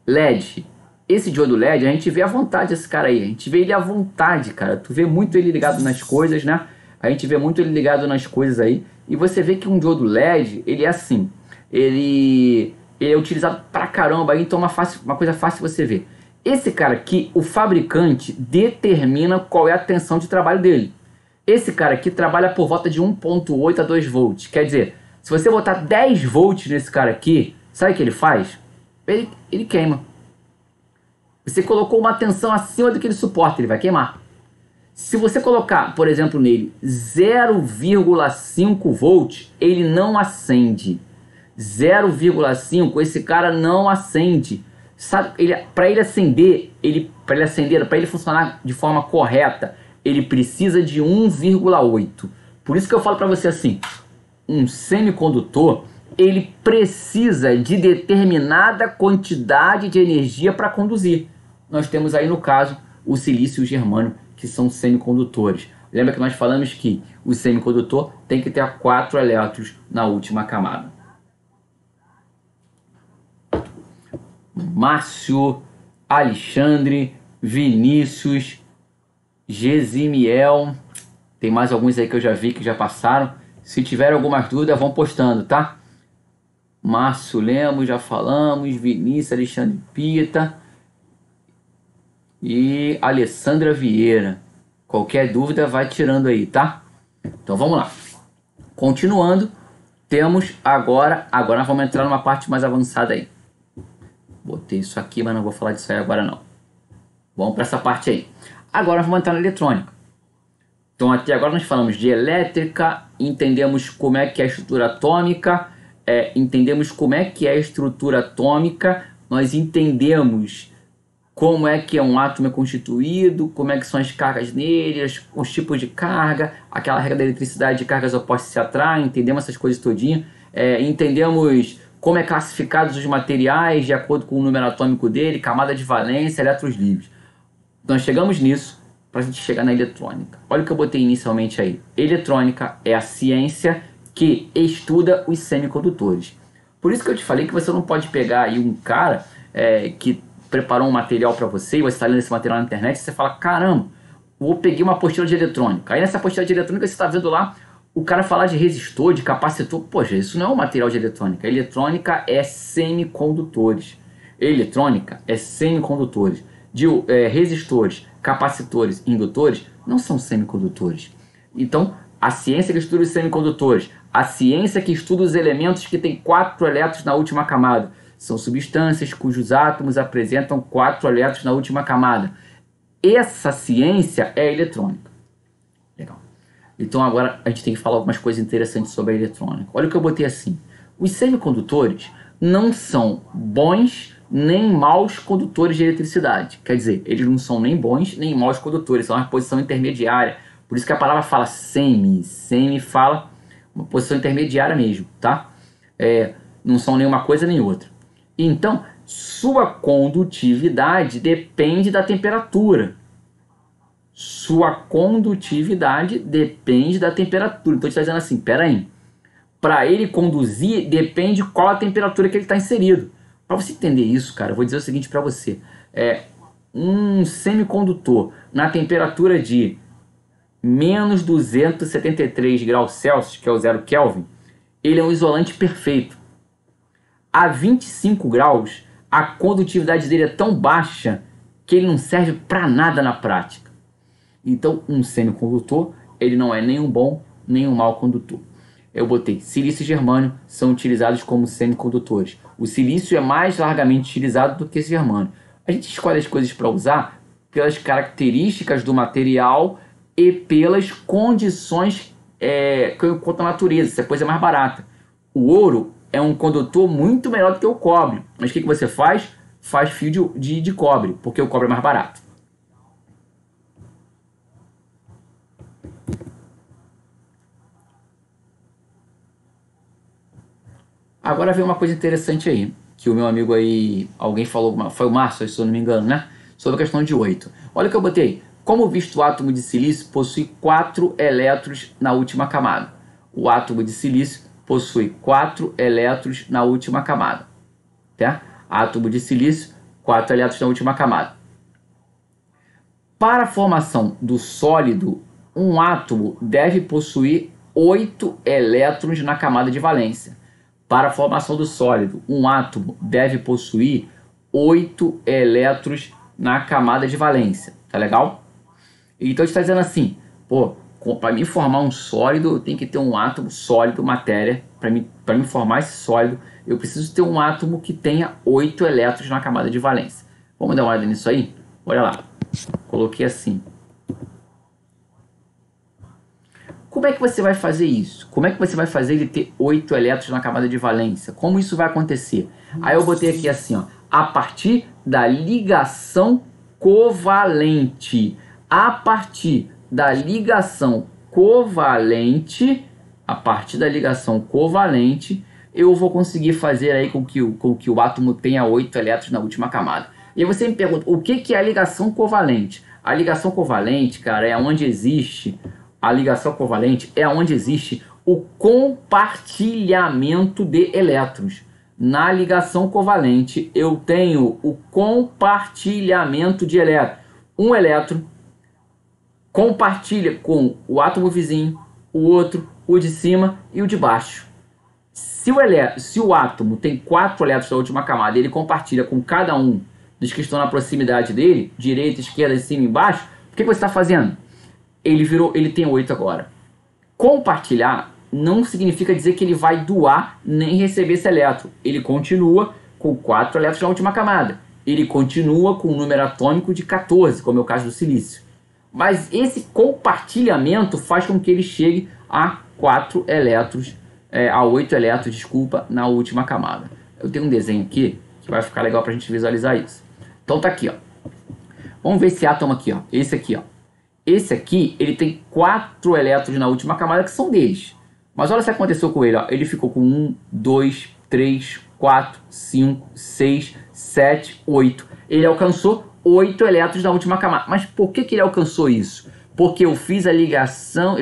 LED. Esse diodo LED, a gente vê à vontade esse cara aí. A gente vê ele à vontade, cara. Tu vê muito ele ligado nas coisas, né? A gente vê muito ele ligado nas coisas aí. E você vê que um diodo LED, ele é assim. Ele é utilizado pra caramba aí, então uma coisa fácil você ver. Esse cara aqui, o fabricante determina qual é a tensão de trabalho dele. Esse cara aqui trabalha por volta de 1.8 a 2 volts. Quer dizer, se você botar 10 volts nesse cara aqui, sabe o que ele faz? Ele queima. Você colocou uma tensão acima do que ele suporta, ele vai queimar. Se você colocar, por exemplo, nele 0,5 volts, ele não acende. 0,5, esse cara não acende. Sabe, para ele acender, para ele funcionar de forma correta, ele precisa de 1,8. Por isso que eu falo para você assim, um semicondutor, ele precisa de determinada quantidade de energia para conduzir. Nós temos aí no caso o silício e o germânio, que são semicondutores. Lembra que nós falamos que o semicondutor tem que ter 4 elétrons na última camada. Márcio, Alexandre, Vinícius, Gesimiel, tem mais alguns aí que eu já vi que já passaram. Se tiver algumas dúvidas, vão postando, tá? Márcio Lemos, já falamos, Vinícius, Alexandre Pita e Alessandra Vieira. Qualquer dúvida vai tirando aí, tá? Então vamos lá. Continuando, temos agora nós vamos entrar numa parte mais avançada aí. Botei isso aqui, mas não vou falar disso aí agora não. Vamos para essa parte aí. Agora vamos entrar na eletrônica. Então até agora nós falamos de elétrica, entendemos como é que é a estrutura atômica, entendemos como é que é a estrutura atômica, nós entendemos como é que um átomo é constituído, como é que são as cargas nele, os tipos de carga, aquela regra da eletricidade de cargas opostas se atraem, entendemos essas coisas todinhas, entendemos como é classificados os materiais de acordo com o número atômico dele, camada de valência, elétrons livres. Nós chegamos nisso para a gente chegar na eletrônica. Olha o que eu botei inicialmente aí. Eletrônica é a ciência que estuda os semicondutores. Por isso que eu te falei que você não pode pegar aí um cara que preparou um material para você e você está lendo esse material na internet e você fala, caramba, eu peguei uma apostila de eletrônica. Aí nessa apostila de eletrônica você está vendo lá o cara falar de resistor, de capacitor. Poxa, isso não é um material de eletrônica. Eletrônica é semicondutores. Eletrônica é semicondutores. Resistores, capacitores, indutores não são semicondutores. Então, a ciência que estuda os semicondutores, a ciência que estuda os elementos que têm 4 elétrons na última camada, são substâncias cujos átomos apresentam 4 elétrons na última camada. Essa ciência é a eletrônica. Legal. Então agora a gente tem que falar algumas coisas interessantes sobre a eletrônica. Olha o que eu botei assim. Os semicondutores não são bons nem maus condutores de eletricidade. Quer dizer, eles não são nem bons nem maus condutores, são uma posição intermediária. Por isso que a palavra fala semi. Semi fala uma posição intermediária mesmo, tá? Não são nem uma coisa nem outra. Então, sua condutividade depende da temperatura. Sua condutividade depende da temperatura. Então, a gente está dizendo assim, peraí. Para ele conduzir, depende qual a temperatura que ele está inserido. Para você entender isso, cara, eu vou dizer o seguinte para você. Um semicondutor na temperatura de menos 273 graus Celsius, que é o 0 Kelvin, ele é um isolante perfeito. A 25 graus, a condutividade dele é tão baixa que ele não serve para nada na prática. Então, um semicondutor, ele não é nem um bom, nem um mau condutor. Eu botei silício e germânio, são utilizados como semicondutores. O silício é mais largamente utilizado do que esse germânio. A gente escolhe as coisas para usar pelas características do material e pelas condições que eu encontro na natureza, se a coisa é mais barata. O ouro é um condutor muito melhor do que o cobre. Mas o que você faz? Faz fio de cobre, porque o cobre é mais barato. Agora vem uma coisa interessante aí, que o meu amigo aí, alguém falou, foi o Márcio, se eu não me engano, né? Sobre a questão de 8. Olha o que eu botei. Como visto, o átomo de silício possui 4 elétrons na última camada. O átomo de silício possui 4 elétrons na última camada. Tá? Átomo de silício, 4 elétrons na última camada. Para a formação do sólido, um átomo deve possuir 8 elétrons na camada de valência. Para a formação do sólido, um átomo deve possuir 8 elétrons na camada de valência. Tá legal? Então está dizendo assim, pô, para me formar um sólido, eu tenho que ter um átomo sólido, matéria. Para me formar esse sólido, eu preciso ter um átomo que tenha 8 elétrons na camada de valência. Vamos dar uma olhada nisso aí? Olha lá. Coloquei assim. Como é que você vai fazer isso? Como é que você vai fazer ele ter 8 elétrons na camada de valência? Como isso vai acontecer? Aí eu botei aqui assim, ó, a partir da ligação covalente. A partir da ligação covalente, eu vou conseguir fazer aí com que o átomo tenha 8 elétrons na última camada. E aí você me pergunta, o que é a ligação covalente? A ligação covalente, cara, é onde existe... A ligação covalente é onde existe o compartilhamento de elétrons. Na ligação covalente, eu tenho o compartilhamento de elétrons. Um elétron compartilha com o átomo vizinho, o outro, o de cima e o de baixo. Se o átomo tem 4 elétrons na última camada e ele compartilha com cada um dos que estão na proximidade dele, direita, esquerda, cima e embaixo, o que você está fazendo? Ele tem 8 agora. Compartilhar não significa dizer que ele vai doar nem receber esse elétron. Ele continua com 4 elétrons na última camada. Ele continua com um número atômico de 14, como é o caso do silício. Mas esse compartilhamento faz com que ele chegue a 8 elétrons, desculpa, na última camada. Eu tenho um desenho aqui que vai ficar legal para a gente visualizar isso. Então tá aqui, ó. Vamos ver esse átomo aqui, ó. Esse aqui, ó. Esse aqui, ele tem 4 elétrons na última camada que são deles. Mas olha o que aconteceu com ele, ó. Ele ficou com 1, 2, 3, 4, 5, 6, 7, 8. Ele alcançou 8 elétrons na última camada. Mas por que ele alcançou isso? Porque eu fiz a ligação...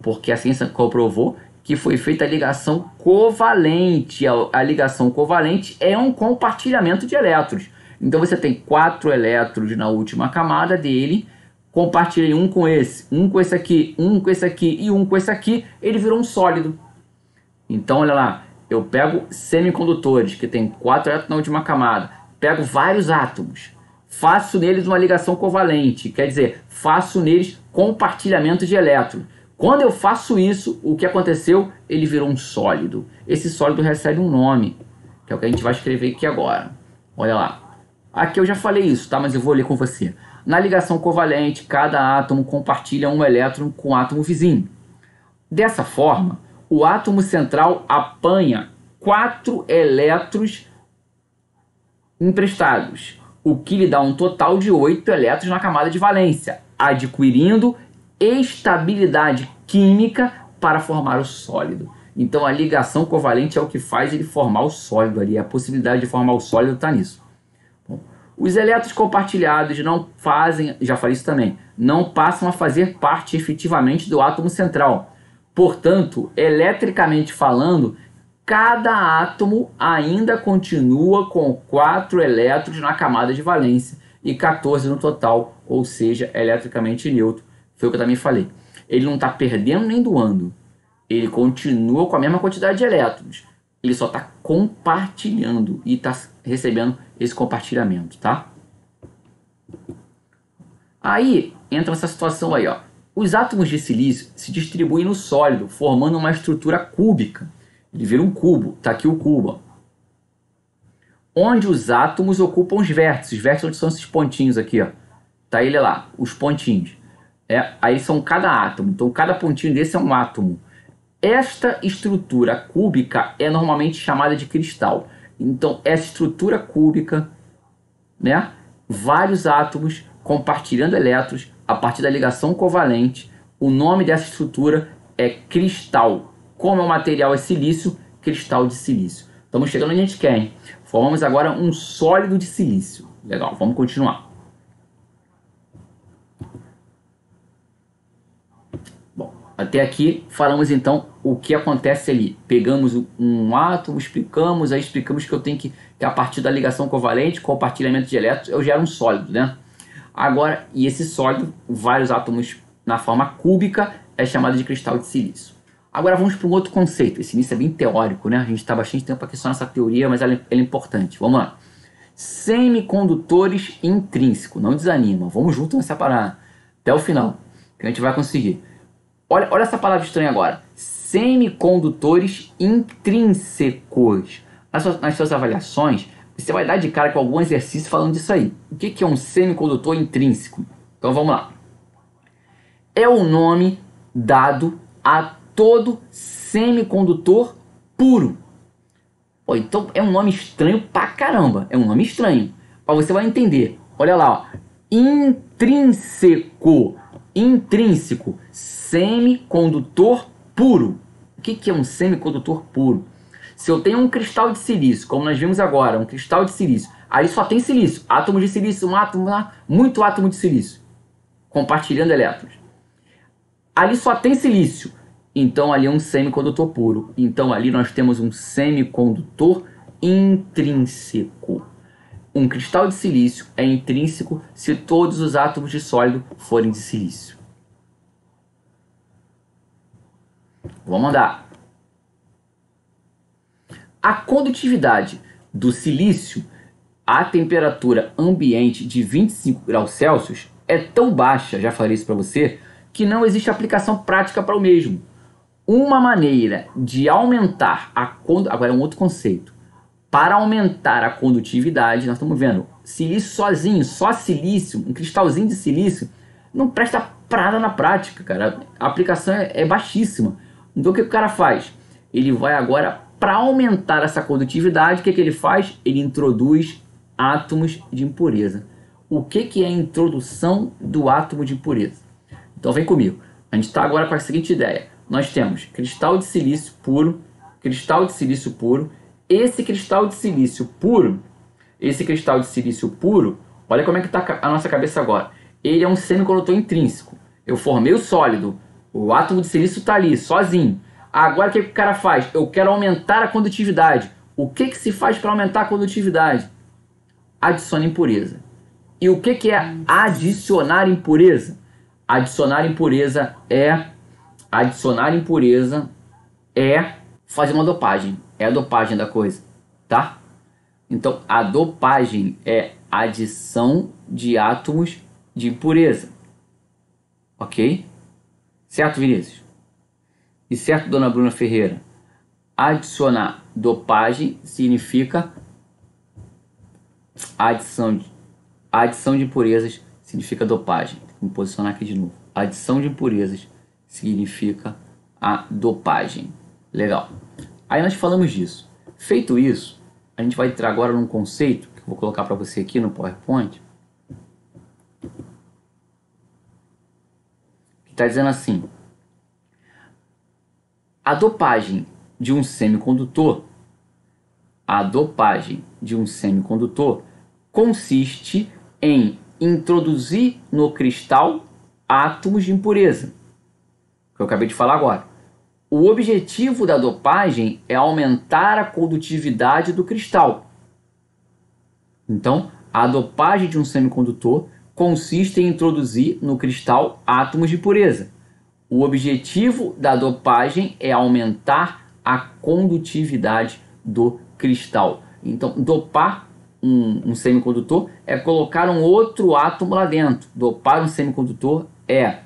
Porque a ciência comprovou que foi feita a ligação covalente. A ligação covalente é um compartilhamento de elétrons. Então você tem 4 elétrons na última camada dele... Compartilhei um com esse aqui, um com esse aqui e um com esse aqui, ele virou um sólido. Então, olha lá, eu pego semicondutores, que tem 4 elétrons na última camada, pego vários átomos, faço neles uma ligação covalente, quer dizer, faço neles compartilhamento de elétrons. Quando eu faço isso, o que aconteceu? Ele virou um sólido. Esse sólido recebe um nome, que é o que a gente vai escrever aqui agora. Olha lá. Aqui eu já falei isso, tá? Mas eu vou ler com você. Na ligação covalente, cada átomo compartilha um elétron com o átomo vizinho. Dessa forma, o átomo central apanha 4 elétrons emprestados, o que lhe dá um total de 8 elétrons na camada de valência, adquirindo estabilidade química para formar o sólido. Então a ligação covalente é o que faz ele formar o sólido ali. A possibilidade de formar o sólido está nisso. Os elétrons compartilhados não fazem, já falei isso também, não passam a fazer parte efetivamente do átomo central. Portanto, eletricamente falando, cada átomo ainda continua com 4 elétrons na camada de valência e 14 no total, ou seja, eletricamente neutro. Foi o que eu também falei. Ele não está perdendo nem doando. Ele continua com a mesma quantidade de elétrons. Ele só está compartilhando e está recebendo esse compartilhamento, tá? Aí entra essa situação aí, ó. Os átomos de silício se distribuem no sólido, formando uma estrutura cúbica. Ele vira um cubo, tá aqui o cubo, ó. Onde os átomos ocupam os vértices. Os vértices são esses pontinhos aqui, ó. Tá ele lá, os pontinhos. Aí são cada átomo. Então cada pontinho desse é um átomo. Esta estrutura cúbica é normalmente chamada de cristal. Então, essa estrutura cúbica, né, vários átomos compartilhando elétrons a partir da ligação covalente, o nome dessa estrutura é cristal. Como o material é silício, cristal de silício. Estamos chegando onde a gente quer, hein? Formamos agora um sólido de silício. Legal, vamos continuar. Bom, Até aqui falamos então o que acontece ali. Pegamos um átomo, explicamos, aí explicamos que eu tenho que a partir da ligação covalente, compartilhamento de elétrons, eu gero um sólido, né? Agora, e esse sólido, vários átomos na forma cúbica, é chamado de cristal de silício. Agora vamos para um outro conceito. Esse início é bem teórico, né? A gente está bastante tempo para questionar essa teoria, mas ela é importante. Vamos lá. Semicondutores intrínsecos. Não desanima. Vamos junto nessa parada. Até o final, que a gente vai conseguir. Olha essa palavra estranha agora. Semicondutores intrínsecos. Nas suas avaliações, você vai dar de cara com algum exercício falando disso aí. O que é um semicondutor intrínseco? Então vamos lá. É o nome dado a todo semicondutor puro. Pô, então é um nome estranho pra caramba. É um nome estranho. Mas você vai entender. Olha lá, ó. Intrínseco. Intrínseco. Semicondutor puro. O que é um semicondutor puro? Se eu tenho um cristal de silício, como nós vimos agora, um cristal de silício, aí só tem silício, átomo de silício, muito átomo de silício, compartilhando elétrons. Ali só tem silício, então ali é um semicondutor puro. Então ali nós temos um semicondutor intrínseco. Um cristal de silício é intrínseco se todos os átomos de sólido forem de silício. Vamos andar. A condutividade do silício à temperatura ambiente de 25 graus Celsius é tão baixa, já falei isso para você, que não existe aplicação prática para o mesmo. Uma maneira de aumentar a condutividade, agora é um outro conceito, para aumentar a condutividade, nós estamos vendo, silício sozinho, só silício, um cristalzinho de silício, não presta para nada na prática, cara. A aplicação é baixíssima. Então o que o cara faz? Ele vai agora, para aumentar essa condutividade, o que ele faz? Ele introduz átomos de impureza. O que é a introdução do átomo de impureza? Então vem comigo. A gente está agora com a seguinte ideia. Nós temos cristal de silício puro, cristal de silício puro. Esse cristal de silício puro, olha como é que está a nossa cabeça agora. Ele é um semicondutor intrínseco. Eu formei o sólido, o átomo de silício está ali, sozinho. Agora o que o cara faz? Eu quero aumentar a condutividade. O que se faz para aumentar a condutividade? Adiciona impureza. E o que é adicionar impureza? Adicionar impureza é fazer uma dopagem. É a dopagem da coisa, tá? Então, a dopagem é adição de átomos de impureza. Ok? Certo, Vinícius? E certo, dona Bruna Ferreira? Adicionar dopagem significa adição de impurezas significa dopagem. Vou me posicionar aqui de novo. Adição de impurezas significa a dopagem. Legal. Aí nós falamos disso. Feito isso, a gente vai entrar agora num conceito que eu vou colocar para você aqui no PowerPoint. Que está dizendo assim: a dopagem de um semicondutor consiste em introduzir no cristal átomos de impureza, que eu acabei de falar agora. O objetivo da dopagem é aumentar a condutividade do cristal. Então, a dopagem de um semicondutor consiste em introduzir no cristal átomos de impureza. O objetivo da dopagem é aumentar a condutividade do cristal. Então, dopar um semicondutor é colocar um outro átomo lá dentro. Dopar um semicondutor é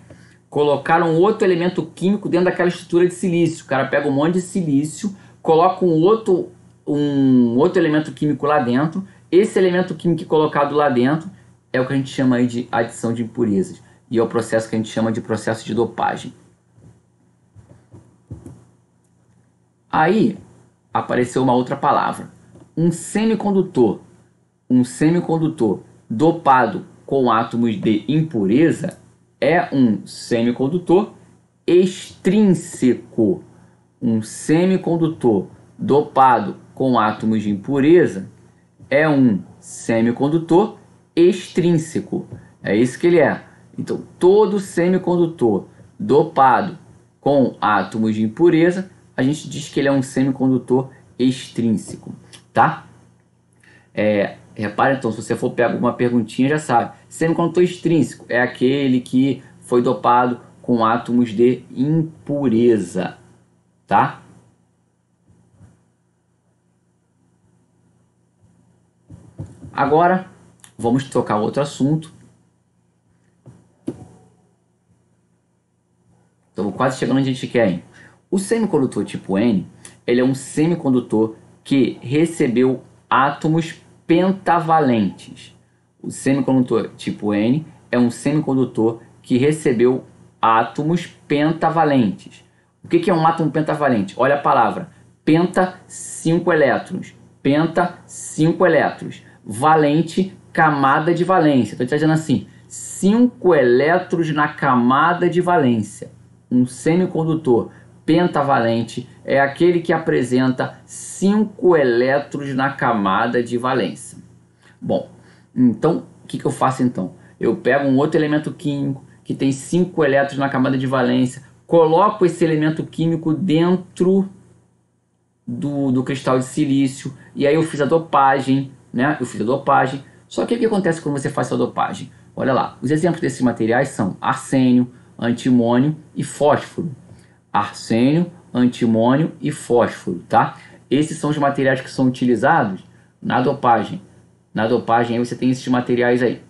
colocar um outro elemento químico dentro daquela estrutura de silício. O cara pega um monte de silício, coloca um outro elemento químico lá dentro. Esse elemento químico colocado lá dentro é o que a gente chama aí de adição de impurezas. E é o processo que a gente chama de processo de dopagem. Aí apareceu uma outra palavra. Um semicondutor dopado com átomos de impureza é um semicondutor extrínseco. Um semicondutor dopado com átomos de impureza é um semicondutor extrínseco. É isso que ele é. Então, todo semicondutor dopado com átomos de impureza, a gente diz que ele é um semicondutor extrínseco, tá? Repara então, se você for pegar alguma perguntinha, já sabe. Semicondutor extrínseco é aquele que foi dopado com átomos de impureza, tá? Agora, vamos tocar outro assunto. Estamos quase chegando onde a gente quer, hein? O semicondutor tipo N, ele é um semicondutor que recebeu átomos pentavalentes. O semicondutor tipo N é um semicondutor que recebeu átomos pentavalentes. O que é um átomo pentavalente? Olha a palavra. Penta, 5 elétrons. Penta, 5 elétrons. Valente, camada de valência. Estou te dizendo assim, 5 elétrons na camada de valência. Um semicondutor pentavalente é aquele que apresenta 5 elétrons na camada de valência. Bom, então o que eu faço então? Eu pego um outro elemento químico que tem 5 elétrons na camada de valência, coloco esse elemento químico dentro do cristal de silício, e aí eu fiz a dopagem, né? Eu fiz a dopagem. Só que o que acontece quando você faz a dopagem? Olha lá, os exemplos desses materiais são arsênio, antimônio e fósforo. Arsênio, antimônio e fósforo, tá? Esses são os materiais que são utilizados na dopagem. Na dopagem aí você tem esses materiais aí.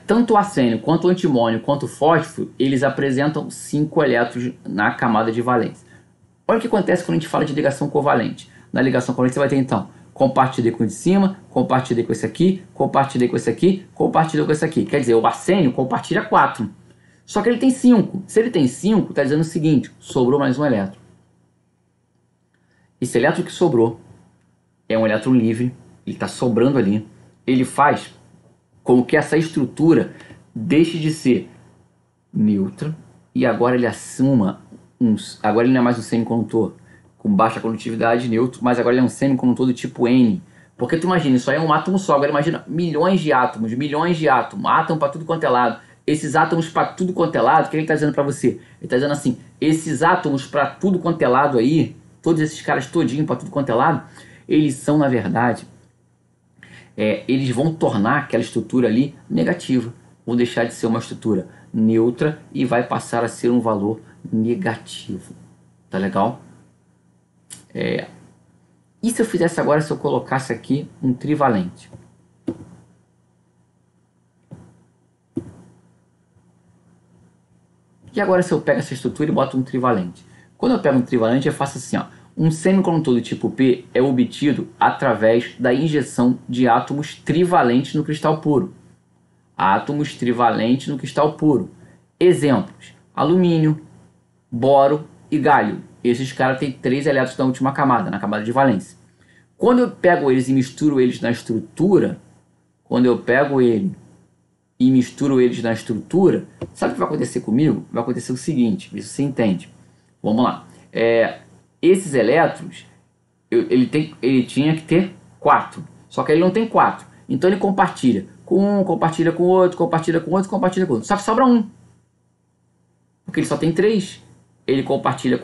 Tanto o arsênio, quanto o antimônio, quanto o fósforo, eles apresentam 5 elétrons na camada de valência. Olha o que acontece quando a gente fala de ligação covalente. Na ligação covalente você vai ter então, compartilhei com o de cima, compartilhei com esse aqui, compartilhei com esse aqui, compartilhei com esse aqui. Quer dizer, o arsênio compartilha 4. Só que ele tem 5. Se ele tem 5, está dizendo o seguinte, sobrou mais um elétron. Esse elétron que sobrou é um elétron livre, ele está sobrando ali. Ele faz com que essa estrutura deixe de ser neutra e agora ele assuma agora ele não é mais um semicondutor com baixa condutividade neutro, mas agora ele é um semicondutor do tipo N. Porque tu imagina, isso aí é um átomo só. Agora imagina milhões de átomos, átomo para tudo quanto é lado. Esses átomos para tudo quanto é lado, o que ele está dizendo para você? Ele está dizendo assim, esses átomos para tudo quanto é lado aí, todos esses caras todinho para tudo quanto é lado, eles são, na verdade, eles vão tornar aquela estrutura ali negativa. Vão deixar de ser uma estrutura neutra e vai passar a ser um valor negativo. Tá legal? E se eu fizesse agora, se eu colocasse aqui um trivalente? E agora se eu pego essa estrutura e boto um trivalente? Quando eu pego um trivalente, eu faço assim, ó. Um semicondutor do tipo P é obtido através da injeção de átomos trivalentes no cristal puro. Átomos trivalentes no cristal puro. Exemplos: alumínio, boro e galho. Esses caras têm 3 elétrons na última camada, na camada de valência. Quando eu pego eles e misturo eles na estrutura, sabe o que vai acontecer comigo? Vai acontecer o seguinte, vê se você entende. Vamos lá. Esses elétrons, ele tinha que ter 4. Só que ele não tem 4. Então ele compartilha com um, compartilha com outro, compartilha com outro, compartilha com outro. Só que sobra um. Porque ele só tem 3. Ele compartilhou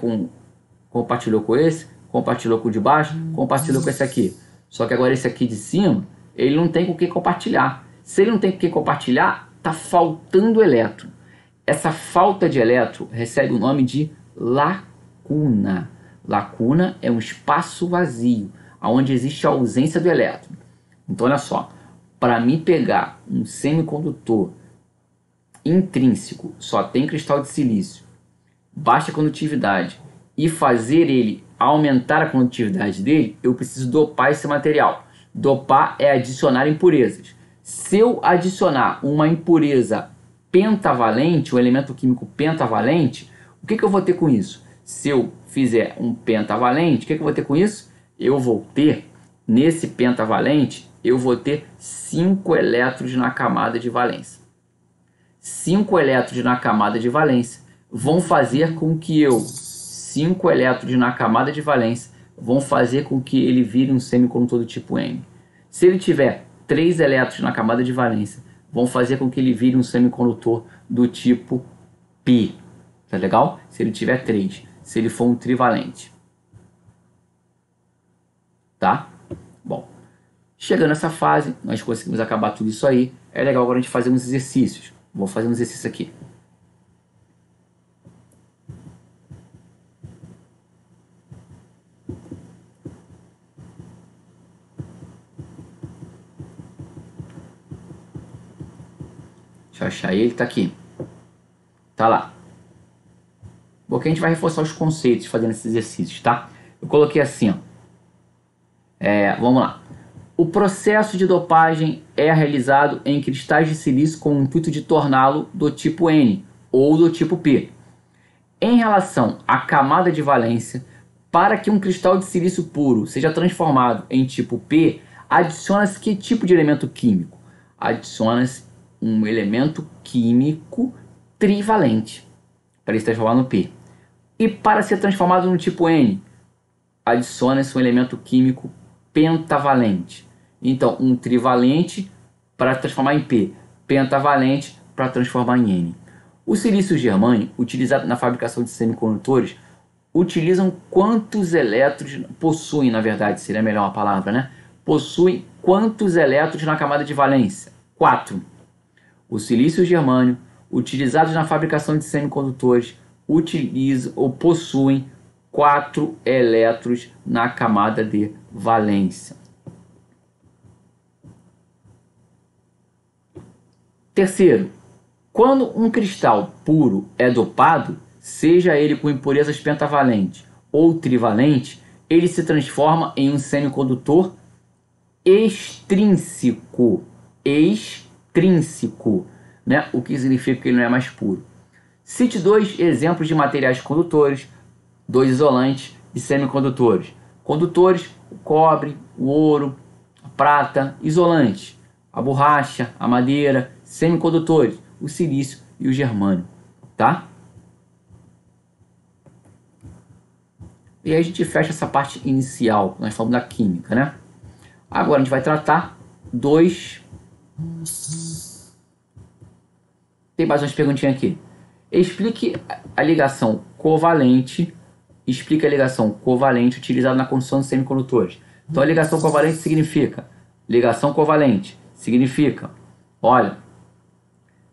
com esse, compartilhou com o de baixo, compartilhou com esse aqui. Só que agora esse aqui de cima, ele não tem com o que compartilhar. Se ele não tem com o que compartilhar, está faltando elétron. Essa falta de elétron recebe o nome de lacuna. Lacuna é um espaço vazio, onde existe a ausência do elétron. Então olha só, para mim pegar um semicondutor intrínseco, só tem cristal de silício, baixa condutividade, e fazer ele aumentar a condutividade dele, eu preciso dopar esse material. Dopar é adicionar impurezas. Se eu adicionar uma impureza pentavalente, um elemento químico pentavalente, o que eu vou ter com isso? Se eu fizer um pentavalente, o que eu vou ter com isso? Eu vou ter, nesse pentavalente, eu vou ter 5 elétrons na camada de valência. 5 elétrons na camada de valência vão fazer com que 5 elétrons na camada de valência vão fazer com que ele vire um semicondutor do tipo N. Se ele tiver 3 elétrons na camada de valência, vão fazer com que ele vire um semicondutor do tipo P. Tá legal? Se ele tiver 3, se ele for um trivalente. Tá? Bom, chegando nessa fase, nós conseguimos acabar tudo isso aí. É legal agora a gente fazer uns exercícios. Vou fazer um exercício aqui. Deixa eu achar ele, tá aqui. Tá lá. Porque a gente vai reforçar os conceitos fazendo esses exercícios, tá? Eu coloquei assim, ó. Vamos lá. O processo de dopagem é realizado em cristais de silício com o intuito de torná-lo do tipo N ou do tipo P. Em relação à camada de valência, para que um cristal de silício puro seja transformado em tipo P, adiciona-se que tipo de elemento químico? Adiciona-se um elemento químico trivalente para ele se transformar no P. E para ser transformado no tipo N, adiciona-se um elemento químico pentavalente. Então, um trivalente para transformar em P, pentavalente para transformar em N. O silício germânio, utilizado na fabricação de semicondutores, utilizam quantos elétrons, possuem, na verdade, seria melhor uma palavra, né? Possuem quantos elétrons na camada de valência? 4. O silício germânio, utilizado na fabricação de semicondutores, utilizam ou possuem 4 elétrons na camada de valência. Terceiro, quando um cristal puro é dopado, seja ele com impurezas pentavalentes ou trivalentes, ele se transforma em um semicondutor extrínseco. Extrínseco, né? O que significa que ele não é mais puro. Cite 2 exemplos de materiais condutores, 2 isolantes e semicondutores. Condutores, o cobre, o ouro, a prata. Isolantes, a borracha, a madeira. Semicondutores, o silício e o germânio, tá? E aí a gente fecha essa parte inicial, nós falamos da química, né? Agora a gente vai tratar dois... Tem mais umas perguntinhas aqui. Explique a ligação covalente. Explica a ligação covalente utilizada na construção de semicondutores. Então a ligação covalente significa... Ligação covalente significa... Olha,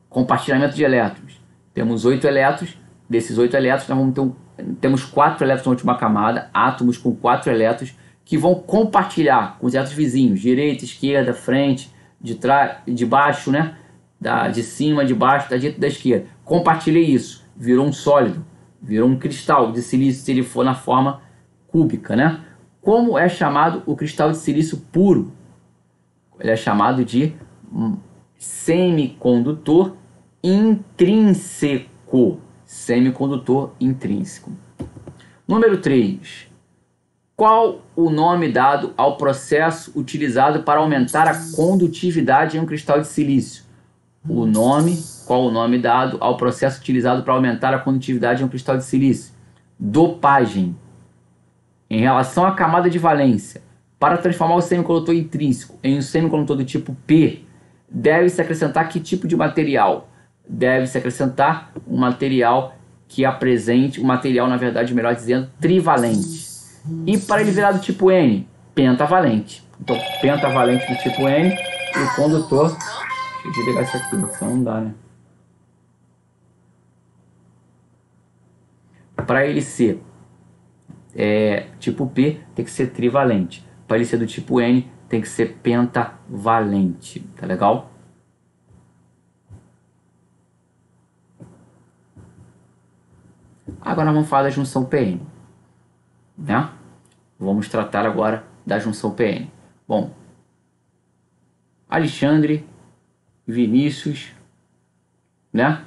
compartilhamento de elétrons. Temos 8 elétrons. Desses 8 elétrons, nós vamos ter temos 4 elétrons na última camada, átomos com 4 elétrons, que vão compartilhar com os elétrons vizinhos, direita, esquerda, frente, de trás, de baixo, né? De cima, de baixo, da direita e da esquerda. Compartilhei isso, virou um sólido, virou um cristal de silício, se ele for na forma cúbica, né? Como é chamado o cristal de silício puro? Ele é chamado de semicondutor intrínseco. Semicondutor intrínseco. Número 3. Qual o nome dado ao processo utilizado para aumentar a condutividade em um cristal de silício? Qual o nome dado ao processo utilizado para aumentar a condutividade em um cristal de silício? Dopagem. Em relação à camada de valência, para transformar o semicondutor intrínseco em um semicondutor do tipo P, deve-se acrescentar que tipo de material? Deve-se acrescentar um material que apresente, um material, na verdade, melhor dizendo, trivalente. E para ele virar do tipo N, pentavalente. Então, pentavalente do tipo N e o condutor... Deixa eu desligar isso aqui, senão não dá, né? Para ele ser tipo P, tem que ser trivalente. Para ele ser do tipo N, tem que ser pentavalente. Tá legal? Agora vamos falar da junção PN, né? Vamos tratar agora da junção PN. Bom, Alexandre, Vinícius, né?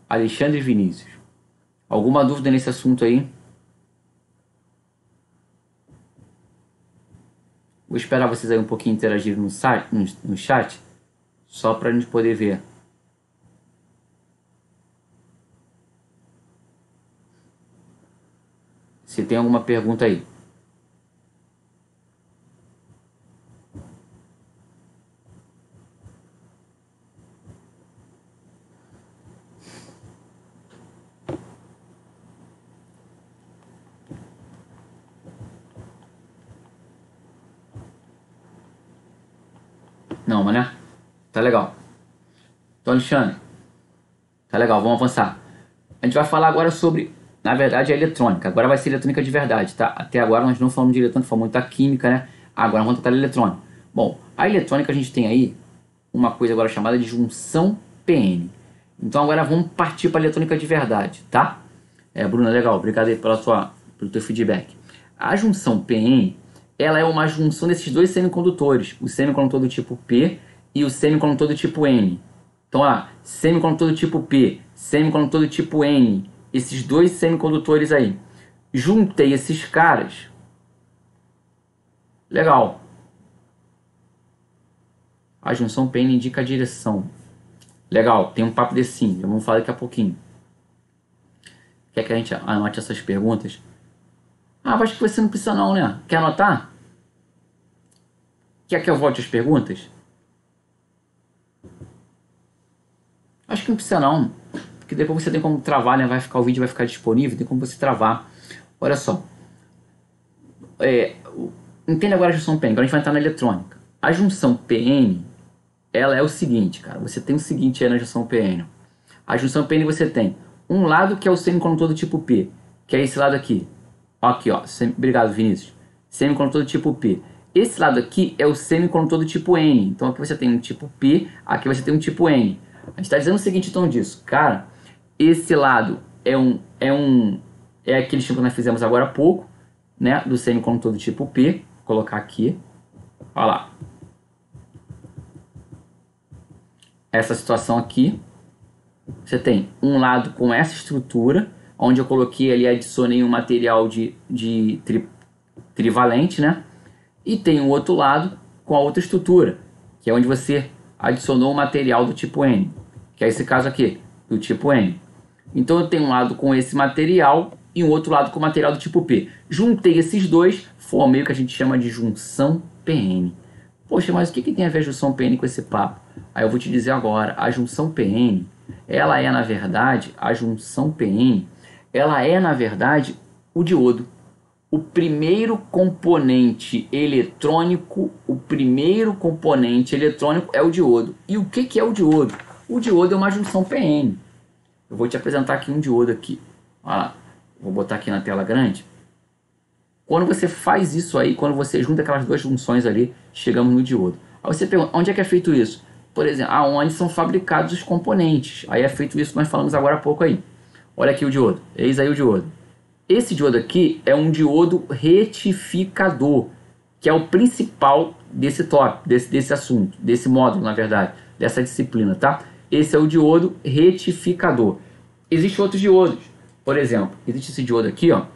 Alexandre e Vinícius. Alguma dúvida nesse assunto aí? Vou esperar vocês aí um pouquinho interagirem no chat, só para a gente poder ver. Se tem alguma pergunta aí. Não, mas né? Tá legal. Então, Alexandre, tá legal, vamos avançar. A gente vai falar agora sobre, na verdade, a eletrônica. Agora vai ser eletrônica de verdade, tá? Até agora nós não falamos de eletrônica, falamos muito da química, né? Agora vamos tratar de eletrônica. Bom, a eletrônica a gente tem aí uma coisa agora chamada de junção PN. Então agora vamos partir para a eletrônica de verdade, tá? Bruna, legal, obrigado aí pelo teu feedback. A junção PN, ela é uma junção desses dois semicondutores, o semicondutor do tipo P e o semicondutor do tipo N. Então, ó, semicondutor do tipo P, semicondutor do tipo N, esses dois semicondutores aí. Juntei esses caras. Legal. A junção PN indica a direção. Legal, tem um papo desse sim, já vamos falar daqui a pouquinho. Quer que a gente anote essas perguntas? Acho que você não precisa não, né? Quer anotar? Quer que eu volte as perguntas? Acho que não precisa não, porque depois você tem como travar, né? O vídeo vai ficar disponível, tem como você travar. Olha só. Entenda agora a junção PN, agora a gente vai entrar na eletrônica. A junção PN, ela é o seguinte, cara. Você tem o seguinte aí na junção PN. A junção PN você tem um lado que é o semicondutor do tipo P, que é esse lado aqui. Aqui, ó. Obrigado, Vinícius. Semicondutor do tipo P. Esse lado aqui é o semicondutor do tipo N. Então aqui você tem um tipo P, aqui você tem um tipo N. A gente está dizendo o seguinte então disso. Cara, esse lado é aquele tipo que nós fizemos agora há pouco, né? Do semicondutor do tipo P. Vou colocar aqui. Olha lá. Essa situação aqui. Você tem um lado com essa estrutura, onde eu coloquei ali, adicionei um material de trivalente, né? E tem um outro lado com a outra estrutura, que é onde você adicionou um material do tipo N, que é esse caso aqui, do tipo N. Então eu tenho um lado com esse material e um outro lado com o material do tipo P. Juntei esses dois, formei o que a gente chama de junção PN. Poxa, mas o que tem a ver a junção PN com esse papo? Aí eu vou te dizer agora, a junção PN, ela é na verdade, a junção PN, ela é na verdade o diodo. O primeiro componente eletrônico, é o diodo. E o que é o diodo? O diodo é uma junção PN. Eu vou te apresentar aqui um diodo aqui. Olha lá, vou botar aqui na tela grande. Quando você faz isso aí, quando você junta aquelas duas junções ali, chegamos no diodo. Aí você pergunta, onde é que é feito isso? Por exemplo, aonde são fabricados os componentes. Aí é feito isso que nós falamos agora há pouco aí. Olha aqui o diodo. Eis aí o diodo. Esse diodo aqui é um diodo retificador, que é o principal desse tópico, desse assunto, desse módulo, na verdade, dessa disciplina, tá? Esse é o diodo retificador. Existem outros diodos. Por exemplo, existe esse diodo aqui, ó,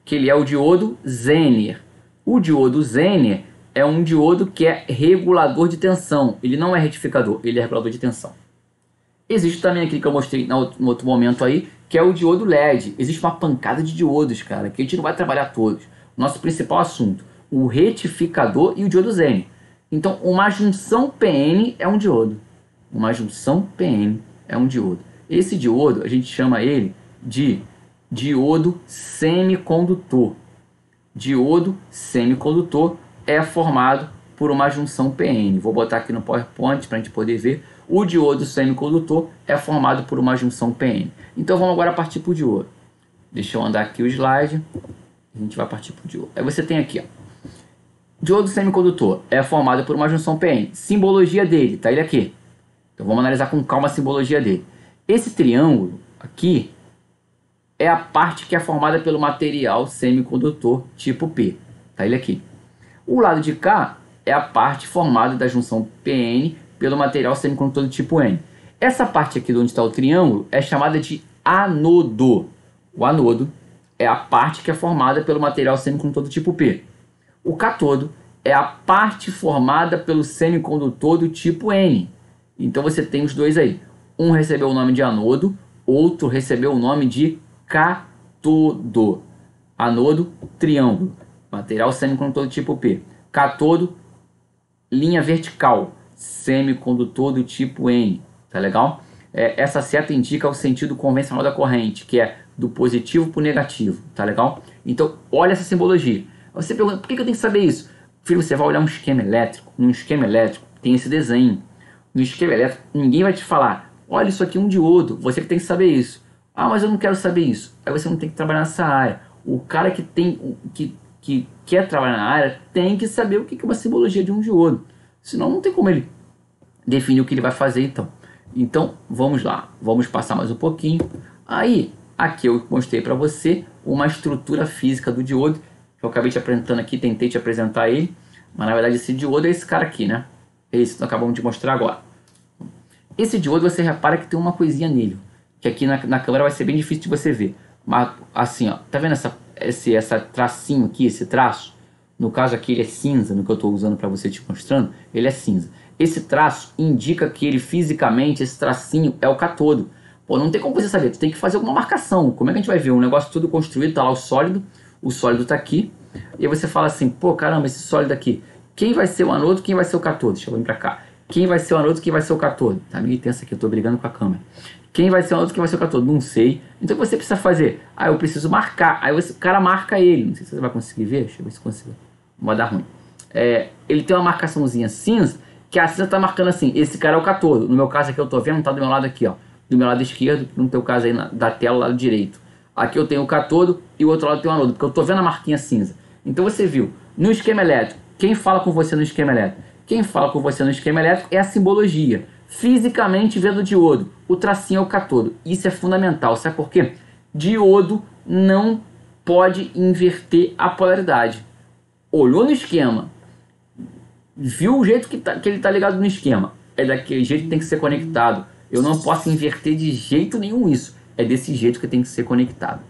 que ele é o diodo Zener. O diodo Zener é um diodo que é regulador de tensão. Ele não é retificador, ele é regulador de tensão. Existe também aquele que eu mostrei no outro momento aí, que é o diodo LED. Existe uma pancada de diodos, cara, que a gente não vai trabalhar todos. Nosso principal assunto, o retificador e o diodo Zener. Então, uma junção PN é um diodo. Uma junção PN é um diodo. Esse diodo, a gente chama ele de diodo semicondutor. Diodo semicondutor é formado por uma junção PN. Vou botar aqui no PowerPoint para a gente poder ver. O diodo semicondutor é formado por uma junção PN. Então vamos agora partir para o diodo. Deixa eu andar aqui o slide. A gente vai partir para o diodo. Aí você tem aqui, ó. Diodo semicondutor é formado por uma junção PN. Simbologia dele, tá ele aqui. Então vamos analisar com calma a simbologia dele. Esse triângulo aqui é a parte que é formada pelo material semicondutor tipo P. Tá ele aqui. O lado de cá é a parte formada da junção PN pelo material semicondutor do tipo N. Essa parte aqui de onde está o triângulo é chamada de anodo. O anodo é a parte que é formada pelo material semicondutor do tipo P. O cátodo é a parte formada pelo semicondutor do tipo N. Então você tem os dois aí. Um recebeu o nome de anodo, outro recebeu o nome de cátodo. Anodo, triângulo, material semicondutor do tipo P. Cátodo, linha vertical, semicondutor do tipo N. Tá legal? Essa seta indica o sentido convencional da corrente, que é do positivo para o negativo. Tá legal? Então, olha essa simbologia. Você pergunta, por que eu tenho que saber isso? Filho, você vai olhar um esquema elétrico. No esquema elétrico tem esse desenho. No esquema elétrico, ninguém vai te falar, olha, isso aqui é um diodo, você que tem que saber isso. Ah, mas eu não quero saber isso. Aí você não tem que trabalhar nessa área. O cara que quer trabalhar na área tem que saber o que é uma simbologia de um diodo. Senão não tem como ele definir o que ele vai fazer então. Então, vamos lá. Vamos passar mais um pouquinho. Aí, aqui eu mostrei para você uma estrutura física do diodo. Que eu acabei te apresentando aqui, tentei te apresentar ele. Mas na verdade esse diodo é esse cara aqui, né? É esse que nós acabamos de mostrar agora. Esse diodo você repara que tem uma coisinha nele. Que aqui na câmera vai ser bem difícil de você ver. Mas assim, ó, tá vendo essa tracinho aqui, esse traço? No caso aqui ele é cinza, no que eu estou usando para você te mostrando, ele é cinza. Esse traço indica que ele fisicamente, esse tracinho é o catodo. Pô, não tem como você saber, tu tem que fazer alguma marcação. Como é que a gente vai ver? Um negócio tudo construído, tá lá o sólido tá aqui. E aí você fala assim, pô, caramba, esse sólido aqui, quem vai ser o anodo, quem vai ser o catodo? Deixa eu vir pra cá. Quem vai ser o anodo, quem vai ser o catodo? Tá meio tenso aqui, eu tô brigando com a câmera. Quem vai ser o anodo, quem vai ser o catodo? Não sei. Então o que você precisa fazer? Ah, eu preciso marcar. Aí o cara marca ele. Não sei se você vai conseguir ver. Deixa eu ver se consigo. Não vai dar ruim. Ele tem uma marcaçãozinha cinza, que a cinza tá marcando assim, esse cara é o catodo. No meu caso aqui eu tô vendo, tá do meu lado aqui, ó. Do meu lado esquerdo, no teu caso aí da tela, lado direito. Aqui eu tenho o catodo e o outro lado tem o anodo, porque eu tô vendo a marquinha cinza. Então você viu, no esquema elétrico, quem fala com você no esquema elétrico? Quem fala com você no esquema elétrico é a simbologia. Fisicamente vendo o diodo, o tracinho é o catodo. Isso é fundamental, sabe por quê? Diodo não pode inverter a polaridade. Olhou no esquema, viu o jeito que ele está ligado no esquema, é daquele jeito que tem que ser conectado. Eu não posso inverter de jeito nenhum isso. É desse jeito que tem que ser conectado.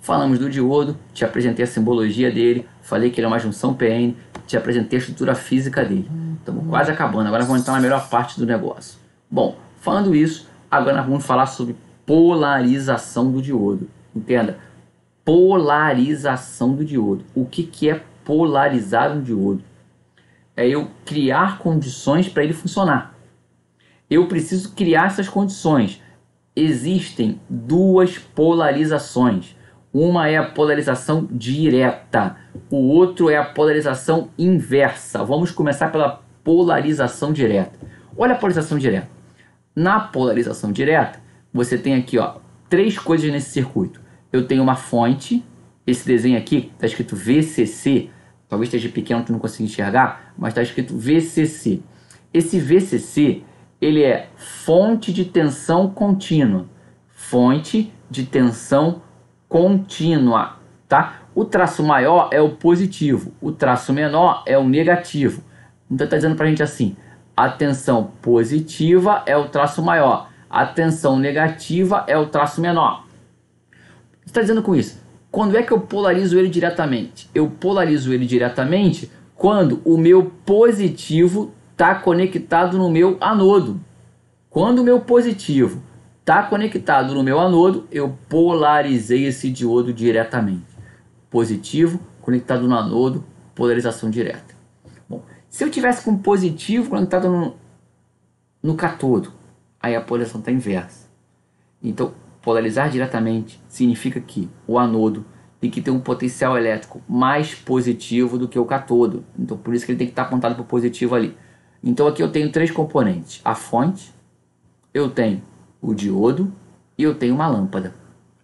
Falamos do diodo, te apresentei a simbologia dele, falei que ele é uma junção PN, te apresentei a estrutura física dele. Estamos quase acabando, agora vamos entrar na melhor parte do negócio. Bom, falando isso, agora nós vamos falar sobre polarização do diodo. Entenda, polarização do diodo. O que é polarizar um diodo? É eu criar condições para ele funcionar. Eu preciso criar essas condições. Existem duas polarizações. Uma é a polarização direta, o outro é a polarização inversa. Vamos começar pela polarização direta. Olha a polarização direta. Na polarização direta, você tem aqui, ó, três coisas nesse circuito. Eu tenho uma fonte, esse desenho aqui está escrito VCC, talvez esteja pequeno, tu não consiga enxergar, mas está escrito VCC. Esse VCC, ele é fonte de tensão contínua. Fonte de tensão contínua, tá? O traço maior é o positivo, o traço menor é o negativo. Então está dizendo para a gente assim, a tensão positiva é o traço maior, a tensão negativa é o traço menor. O que está dizendo com isso? Quando é que eu polarizo ele diretamente? Eu polarizo ele diretamente quando o meu positivo está conectado no meu anodo. Quando o meu positivo está conectado no meu anodo, eu polarizei esse diodo diretamente. Positivo conectado no anodo, polarização direta. Bom, se eu tivesse com positivo conectado no catodo, aí a polarização está inversa. Então, polarizar diretamente significa que o anodo tem que ter um potencial elétrico mais positivo do que o catodo. Então, por isso que ele tem que estar apontado para o positivo ali. Então, aqui eu tenho três componentes. A fonte, eu tenho o diodo e eu tenho uma lâmpada.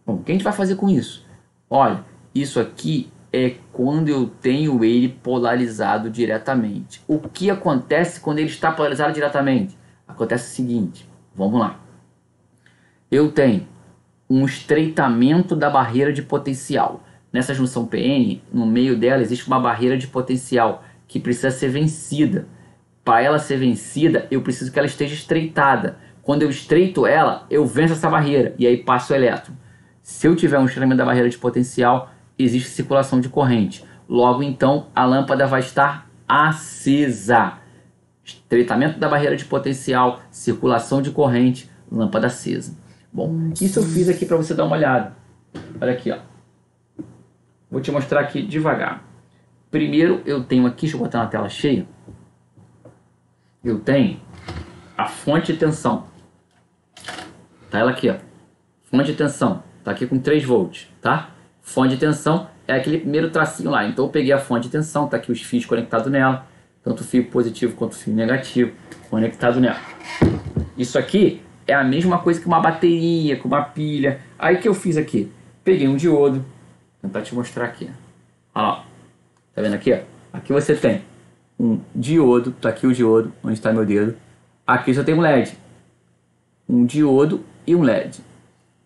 Bom, o que a gente vai fazer com isso? Olha, isso aqui é quando eu tenho ele polarizado diretamente. O que acontece quando ele está polarizado diretamente? Acontece o seguinte, vamos lá. Eu tenho um estreitamento da barreira de potencial. Nessa junção PN, no meio dela existe uma barreira de potencial que precisa ser vencida. Para ela ser vencida, eu preciso que ela esteja estreitada. Quando eu estreito ela, eu venço essa barreira e aí passo o elétron. Se eu tiver um estreitamento da barreira de potencial, existe circulação de corrente. Logo então, a lâmpada vai estar acesa. Estreitamento da barreira de potencial, circulação de corrente, lâmpada acesa. Bom, isso eu fiz aqui para você dar uma olhada. Olha aqui, ó. Vou te mostrar aqui devagar. Primeiro eu tenho aqui, deixa eu botar na tela cheia. Eu tenho a fonte de tensão. Tá ela aqui, ó. Fonte de tensão. Tá aqui com 3 volts, tá? Fonte de tensão é aquele primeiro tracinho lá. Então eu peguei a fonte de tensão, tá aqui os fios conectados nela, tanto o fio positivo quanto o fio negativo conectado nela. Isso aqui é a mesma coisa que uma bateria, com uma pilha. Aí que eu fiz aqui? Peguei um diodo, vou tentar te mostrar aqui. Olha lá, tá vendo aqui? Ó? Aqui você tem um diodo, tá aqui o diodo, onde está meu dedo. Aqui só tem um LED, um diodo e um LED.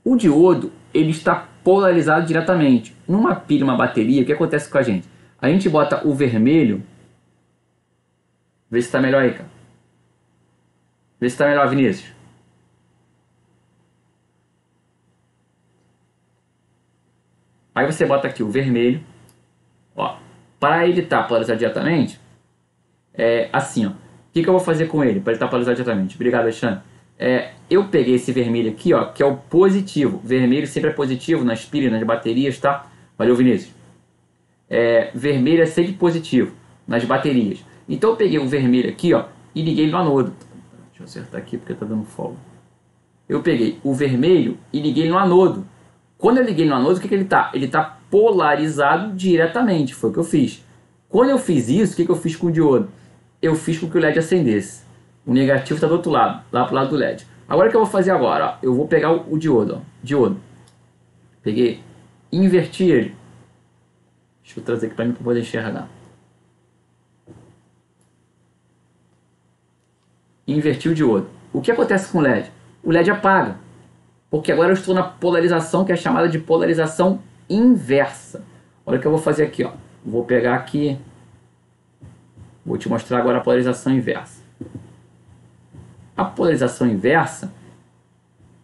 O diodo, ele está polarizado diretamente. Numa pilha, uma bateria, o que acontece com a gente? A gente bota o vermelho, vê se está melhor aí, cara. Vê se está melhor, Vinícius. Aí você bota aqui o vermelho, ó, para ele estar polarizado diretamente, é assim, ó. O que eu vou fazer com ele para ele estar polarizado diretamente? Obrigado, Alexandre. Eu peguei esse vermelho aqui, ó, que é o positivo. Vermelho sempre é positivo nas pilhas, nas baterias, tá? Valeu, Vinícius. Vermelho é sempre positivo nas baterias. Então eu peguei o vermelho aqui, ó, e liguei ele no anodo. Deixa eu acertar aqui porque tá dando folga. Eu peguei o vermelho e liguei ele no anodo. Quando eu liguei no anodo, o que ele tá? Ele tá polarizado diretamente, foi o que eu fiz. Quando eu fiz isso, o que eu fiz com o diodo? Eu fiz com que o LED acendesse. O negativo está do outro lado, lá pro lado do LED. Agora o que eu vou fazer agora? Ó, eu vou pegar o diodo, ó, diodo. Peguei, inverti ele. Deixa eu trazer aqui para mim para poder enxergar. Inverti o diodo. O que acontece com o LED? O LED apaga. Porque agora eu estou na polarização que é chamada de polarização inversa. Olha o que eu vou fazer aqui, ó. Vou pegar aqui. Vou te mostrar agora a polarização inversa. A polarização inversa,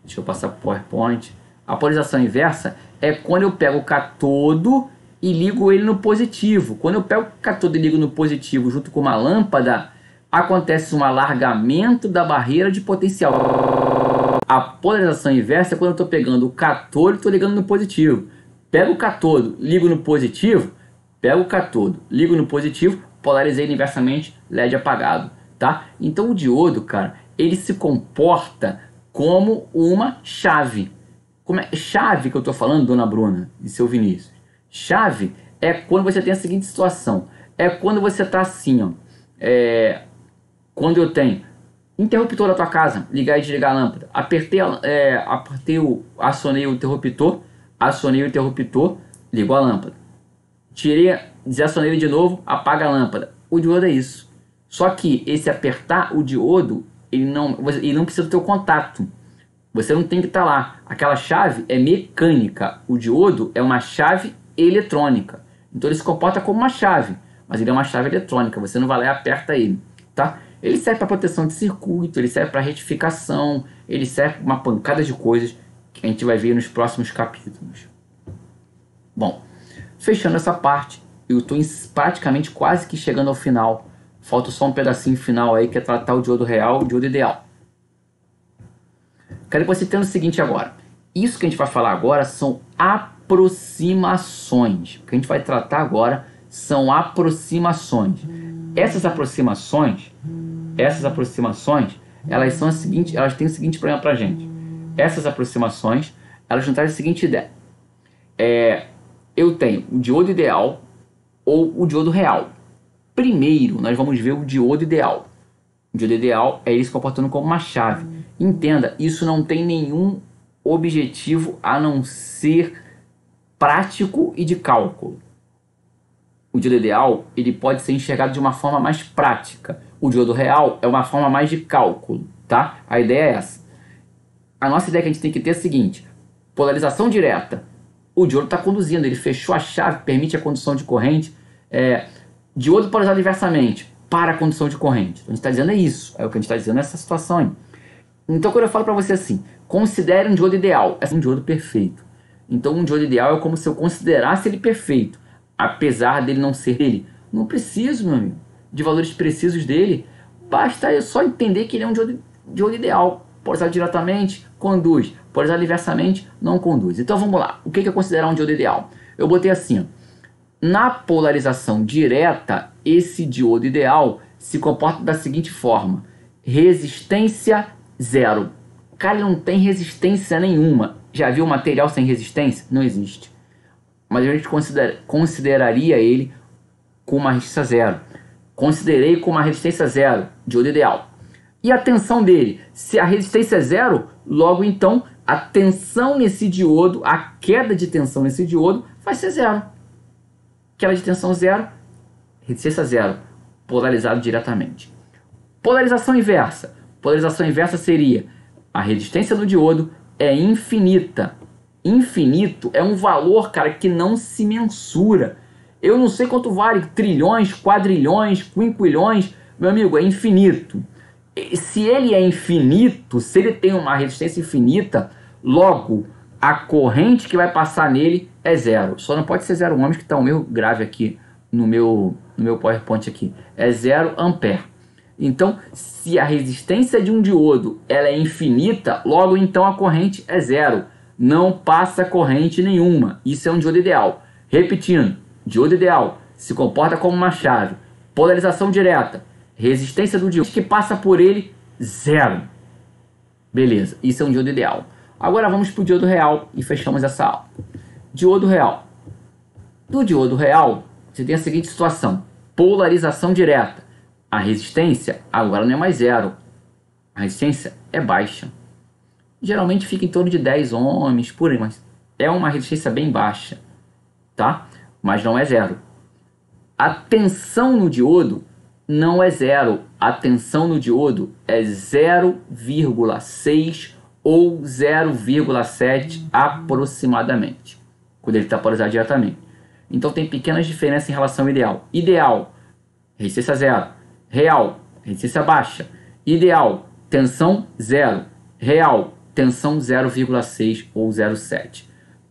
deixa eu passar para o PowerPoint. A polarização inversa é quando eu pego o catodo e ligo ele no positivo. Quando eu pego o catodo e ligo no positivo junto com uma lâmpada, acontece um alargamento da barreira de potencial. A polarização inversa é quando eu estou pegando o catodo e estou ligando no positivo. Pego o catodo, ligo no positivo, pego o catodo, ligo no positivo, polarizei ele inversamente, LED apagado, tá? Então o diodo, cara, ele se comporta como uma chave. Chave que eu estou falando, dona Bruna e seu Vinícius? Chave é quando você tem a seguinte situação. É quando você está assim, ó. Quando eu tenho interruptor da tua casa, ligar e desligar a lâmpada. Acionei o interruptor, ligou a lâmpada. Desacionei ele de novo, apaga a lâmpada. O diodo é isso. Só que esse apertar o diodo, ele não precisa do teu contato. Você não tem que estar lá. Aquela chave é mecânica. O diodo é uma chave eletrônica. Então ele se comporta como uma chave, mas ele é uma chave eletrônica. Você não vai lá e aperta ele, tá? Ele serve para proteção de circuito, ele serve para retificação, ele serve para uma pancada de coisas que a gente vai ver nos próximos capítulos. Bom, fechando essa parte, eu estou praticamente quase que chegando ao final. Falta só um pedacinho final aí, que é tratar o diodo real e o diodo ideal. Quero que você entenda o seguinte agora. Isso que a gente vai falar agora são aproximações. O que a gente vai tratar agora são aproximações. Essas aproximações, elas são as seguintes, elas têm o seguinte problema pra gente. Essas aproximações, elas não trazem a seguinte ideia. Eu tenho o diodo ideal ou o diodo real. Primeiro, nós vamos ver o diodo ideal. O diodo ideal é ele se comportando como uma chave. Entenda, isso não tem nenhum objetivo a não ser prático e de cálculo. O diodo ideal, ele pode ser enxergado de uma forma mais prática. O diodo real é uma forma mais de cálculo, tá? A ideia é essa. A nossa ideia que a gente tem que ter é a seguinte: polarização direta. O diodo está conduzindo, ele fechou a chave, permite a condução de corrente. Diodo polarizado inversamente para a condução de corrente. A gente está dizendo é isso, é o que a gente está dizendo nessa situação aí. Então quando eu falo para você assim, considere um diodo ideal, é um diodo perfeito. Então um diodo ideal é como se eu considerasse ele perfeito, apesar dele não ser ele. Não preciso, meu amigo, de valores precisos dele, basta eu só entender que ele é um diodo ideal. Polarizado diretamente, conduz. Polarizado inversamente, não conduz. Então vamos lá, o que é considerar um diodo ideal? Eu botei assim, ó. Na polarização direta, esse diodo ideal se comporta da seguinte forma: resistência zero. Cara, ele não tem resistência nenhuma. Já viu material sem resistência? Não existe. mas a gente consideraria ele com uma resistência zero. Considerei com uma resistência zero, diodo ideal. E a tensão dele? Se a resistência é zero, logo então a tensão nesse diodo, a queda de tensão nesse diodo vai ser zero. Queda de tensão zero, resistência zero, polarizado diretamente. Polarização inversa. Polarização inversa seria a resistência do diodo é infinita. Infinito é um valor, cara, que não se mensura. Eu não sei quanto vale, trilhões, quadrilhões, quinquilhões, meu amigo, é infinito. Se ele é infinito, se ele tem uma resistência infinita, logo a corrente que vai passar nele é zero. Só não pode ser 0 ohms, que está o meu grave aqui no meu PowerPoint aqui. É 0 ampere. Então, se a resistência de um diodo ela é infinita, logo então a corrente é zero. Não passa corrente nenhuma. Isso é um diodo ideal. Repetindo, diodo ideal se comporta como uma chave. Polarização direta. Resistência do diodo que passa por ele, zero. Beleza, isso é um diodo ideal. Agora vamos para o diodo real e fechamos essa aula. Diodo real. Do diodo real, você tem a seguinte situação. Polarização direta. A resistência agora não é mais zero. A resistência é baixa. Geralmente fica em torno de 10 ohms, por aí, mas é uma resistência bem baixa, tá? Mas não é zero. A tensão no diodo não é zero. A tensão no diodo é 0,6 ou 0,7 aproximadamente, quando ele está polarizado diretamente. Então tem pequenas diferenças em relação ao ideal. Ideal, resistência zero. Real, resistência baixa. Ideal, tensão zero. Real, tensão 0,6 ou 0,7.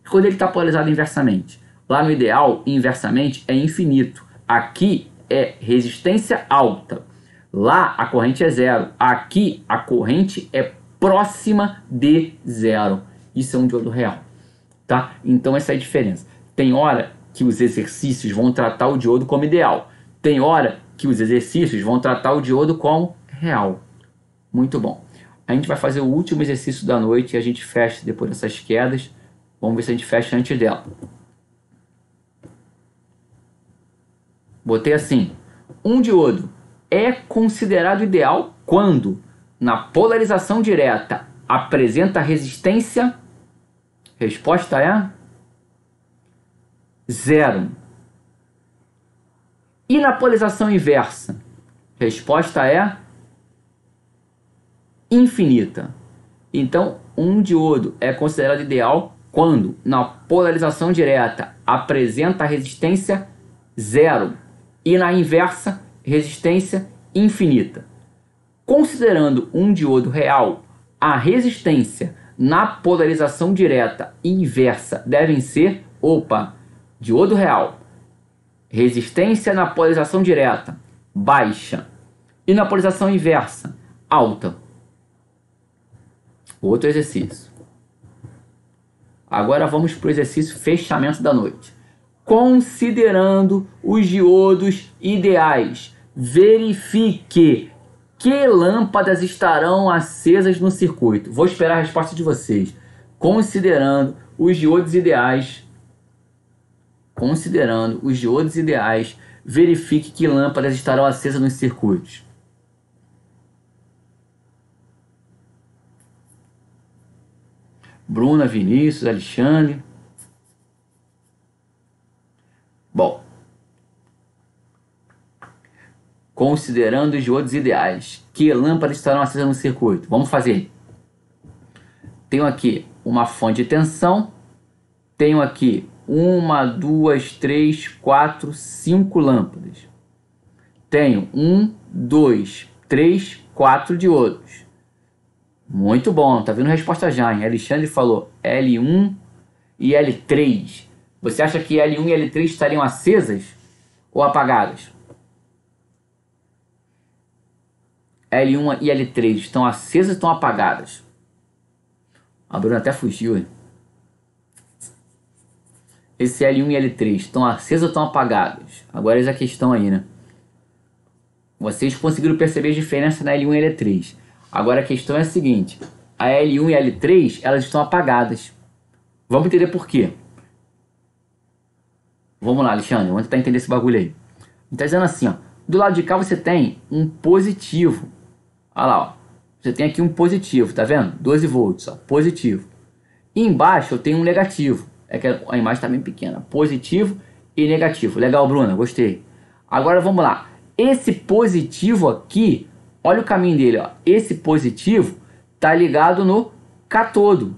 Quando ele está polarizado inversamente. Lá no ideal, inversamente, é infinito. Aqui é resistência alta. Lá a corrente é zero. Aqui a corrente é próxima de zero. Isso é um diodo real. Tá? Então essa é a diferença. Tem hora que os exercícios vão tratar o diodo como ideal. Tem hora que os exercícios vão tratar o diodo como real. Muito bom. A gente vai fazer o último exercício da noite e a gente fecha depois dessas quedas. Vamos ver se a gente fecha antes dela. Botei assim. Um diodo é considerado ideal quando, na polarização direta, apresenta resistência. Resposta é zero. E na polarização inversa? Resposta é infinita. Então, um diodo é considerado ideal quando, na polarização direta, apresenta resistência zero e na inversa, resistência infinita. Considerando um diodo real, a resistência na polarização direta e inversa devem ser, diodo real, resistência na polarização direta, baixa, e na polarização inversa, alta. Outro exercício. Agora vamos para o exercício fechamento da noite. Considerando os diodos ideais, verifique que lâmpadas estarão acesas no circuito. Vou esperar a resposta de vocês. Considerando os diodos ideais, verifique que lâmpadas estarão acesas nos circuitos. Bruna, Vinícius, Alexandre. Bom. Considerando os diodos ideais, que lâmpadas estarão acesas no circuito? Vamos fazer. Tenho aqui uma fonte de tensão. Tenho aqui 1, 2, 3, 4, 5 lâmpadas. Tenho 1, 2, 3, 4 diodos. Muito bom, tá vendo a resposta já, hein? Alexandre falou L1 e L3. Você acha que L1 e L3 estariam acesas ou apagadas? L1 e L3 estão acesas ou estão apagadas? A Bruna até fugiu, hein? Esse L1 e L3 estão acesas ou estão apagadas? Agora essa questão aí, né? Vocês conseguiram perceber a diferença na L1 e L3. Agora a questão é a seguinte. A L1 e a L3, elas estão apagadas. Vamos entender por quê. Vamos lá, Alexandre, vamos tentar entender esse bagulho aí. Tá dizendo assim, ó, do lado de cá você tem um positivo. Olha lá, ó. Você tem aqui um positivo, tá vendo? 12 volts, ó, positivo. E embaixo eu tenho um negativo. É que a imagem está bem pequena. Positivo e negativo. Legal, Bruna, gostei. Agora vamos lá. Esse positivo aqui, olha o caminho dele, ó. Esse positivo tá ligado no cátodo.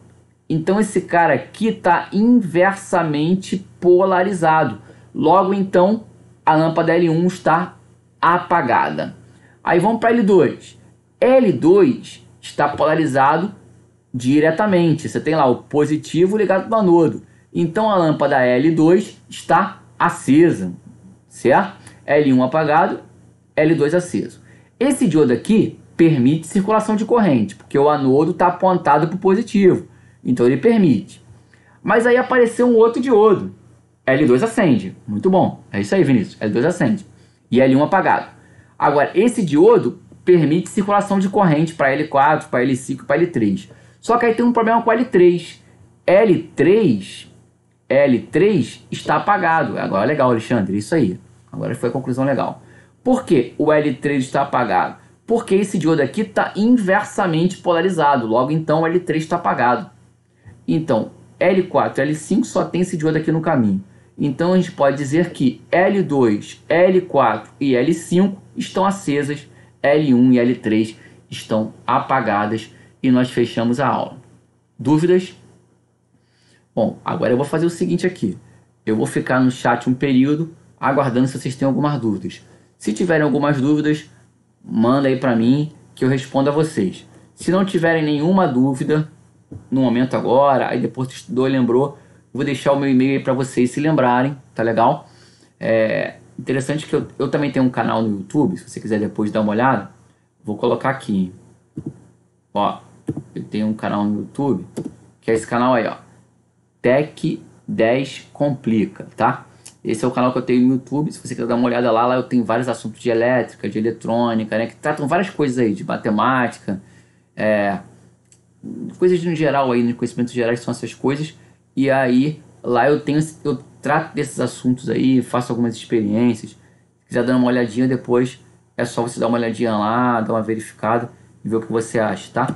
Então esse cara aqui está inversamente polarizado. Logo então a lâmpada L1 está apagada. Aí vamos para L2. L2 está polarizado diretamente. Você tem lá o positivo ligado no anodo. Então a lâmpada L2 está acesa, certo? L1 apagado, L2 aceso. Esse diodo aqui permite circulação de corrente, porque o anodo está apontado para o positivo. Então ele permite. Mas aí apareceu um outro diodo. L2 acende. Muito bom. É isso aí, Vinícius. L2 acende. E L1 apagado. Agora, esse diodo permite circulação de corrente para L4, para L5 e para L3. Só que aí tem um problema com L3. L3 está apagado. Agora legal, Alexandre. Isso aí. Agora foi a conclusão legal. Por que o L3 está apagado? Porque esse diodo aqui está inversamente polarizado. Logo, então, o L3 está apagado. Então, L4 e L5 só tem esse diodo aqui no caminho. Então, a gente pode dizer que L2, L4 e L5 estão acesas, L1 e L3 estão apagadas e nós fechamos a aula. Dúvidas? Bom, agora eu vou fazer o seguinte aqui. Eu vou ficar no chat um período aguardando se vocês têm algumas dúvidas. Se tiverem algumas dúvidas, manda aí para mim que eu respondo a vocês. Se não tiverem nenhuma dúvida no momento agora, aí depois que estudou e lembrou, vou deixar o meu e-mail aí para vocês se lembrarem, tá legal? É interessante que eu também tenho um canal no YouTube, se você quiser depois dar uma olhada, vou colocar aqui. Ó, eu tenho um canal no YouTube, que é esse canal aí, ó, Tech 10 Complica, tá? Esse é o canal que eu tenho no YouTube. Se você quiser dar uma olhada lá eu tenho vários assuntos de elétrica, de eletrônica, né? Que tratam várias coisas aí, de matemática, coisas no geral aí, né? Conhecimentos gerais são essas coisas. E aí, lá eu trato desses assuntos aí, faço algumas experiências. Se quiser dar uma olhadinha depois, é só você dar uma olhadinha lá, dar uma verificada e ver o que você acha, tá?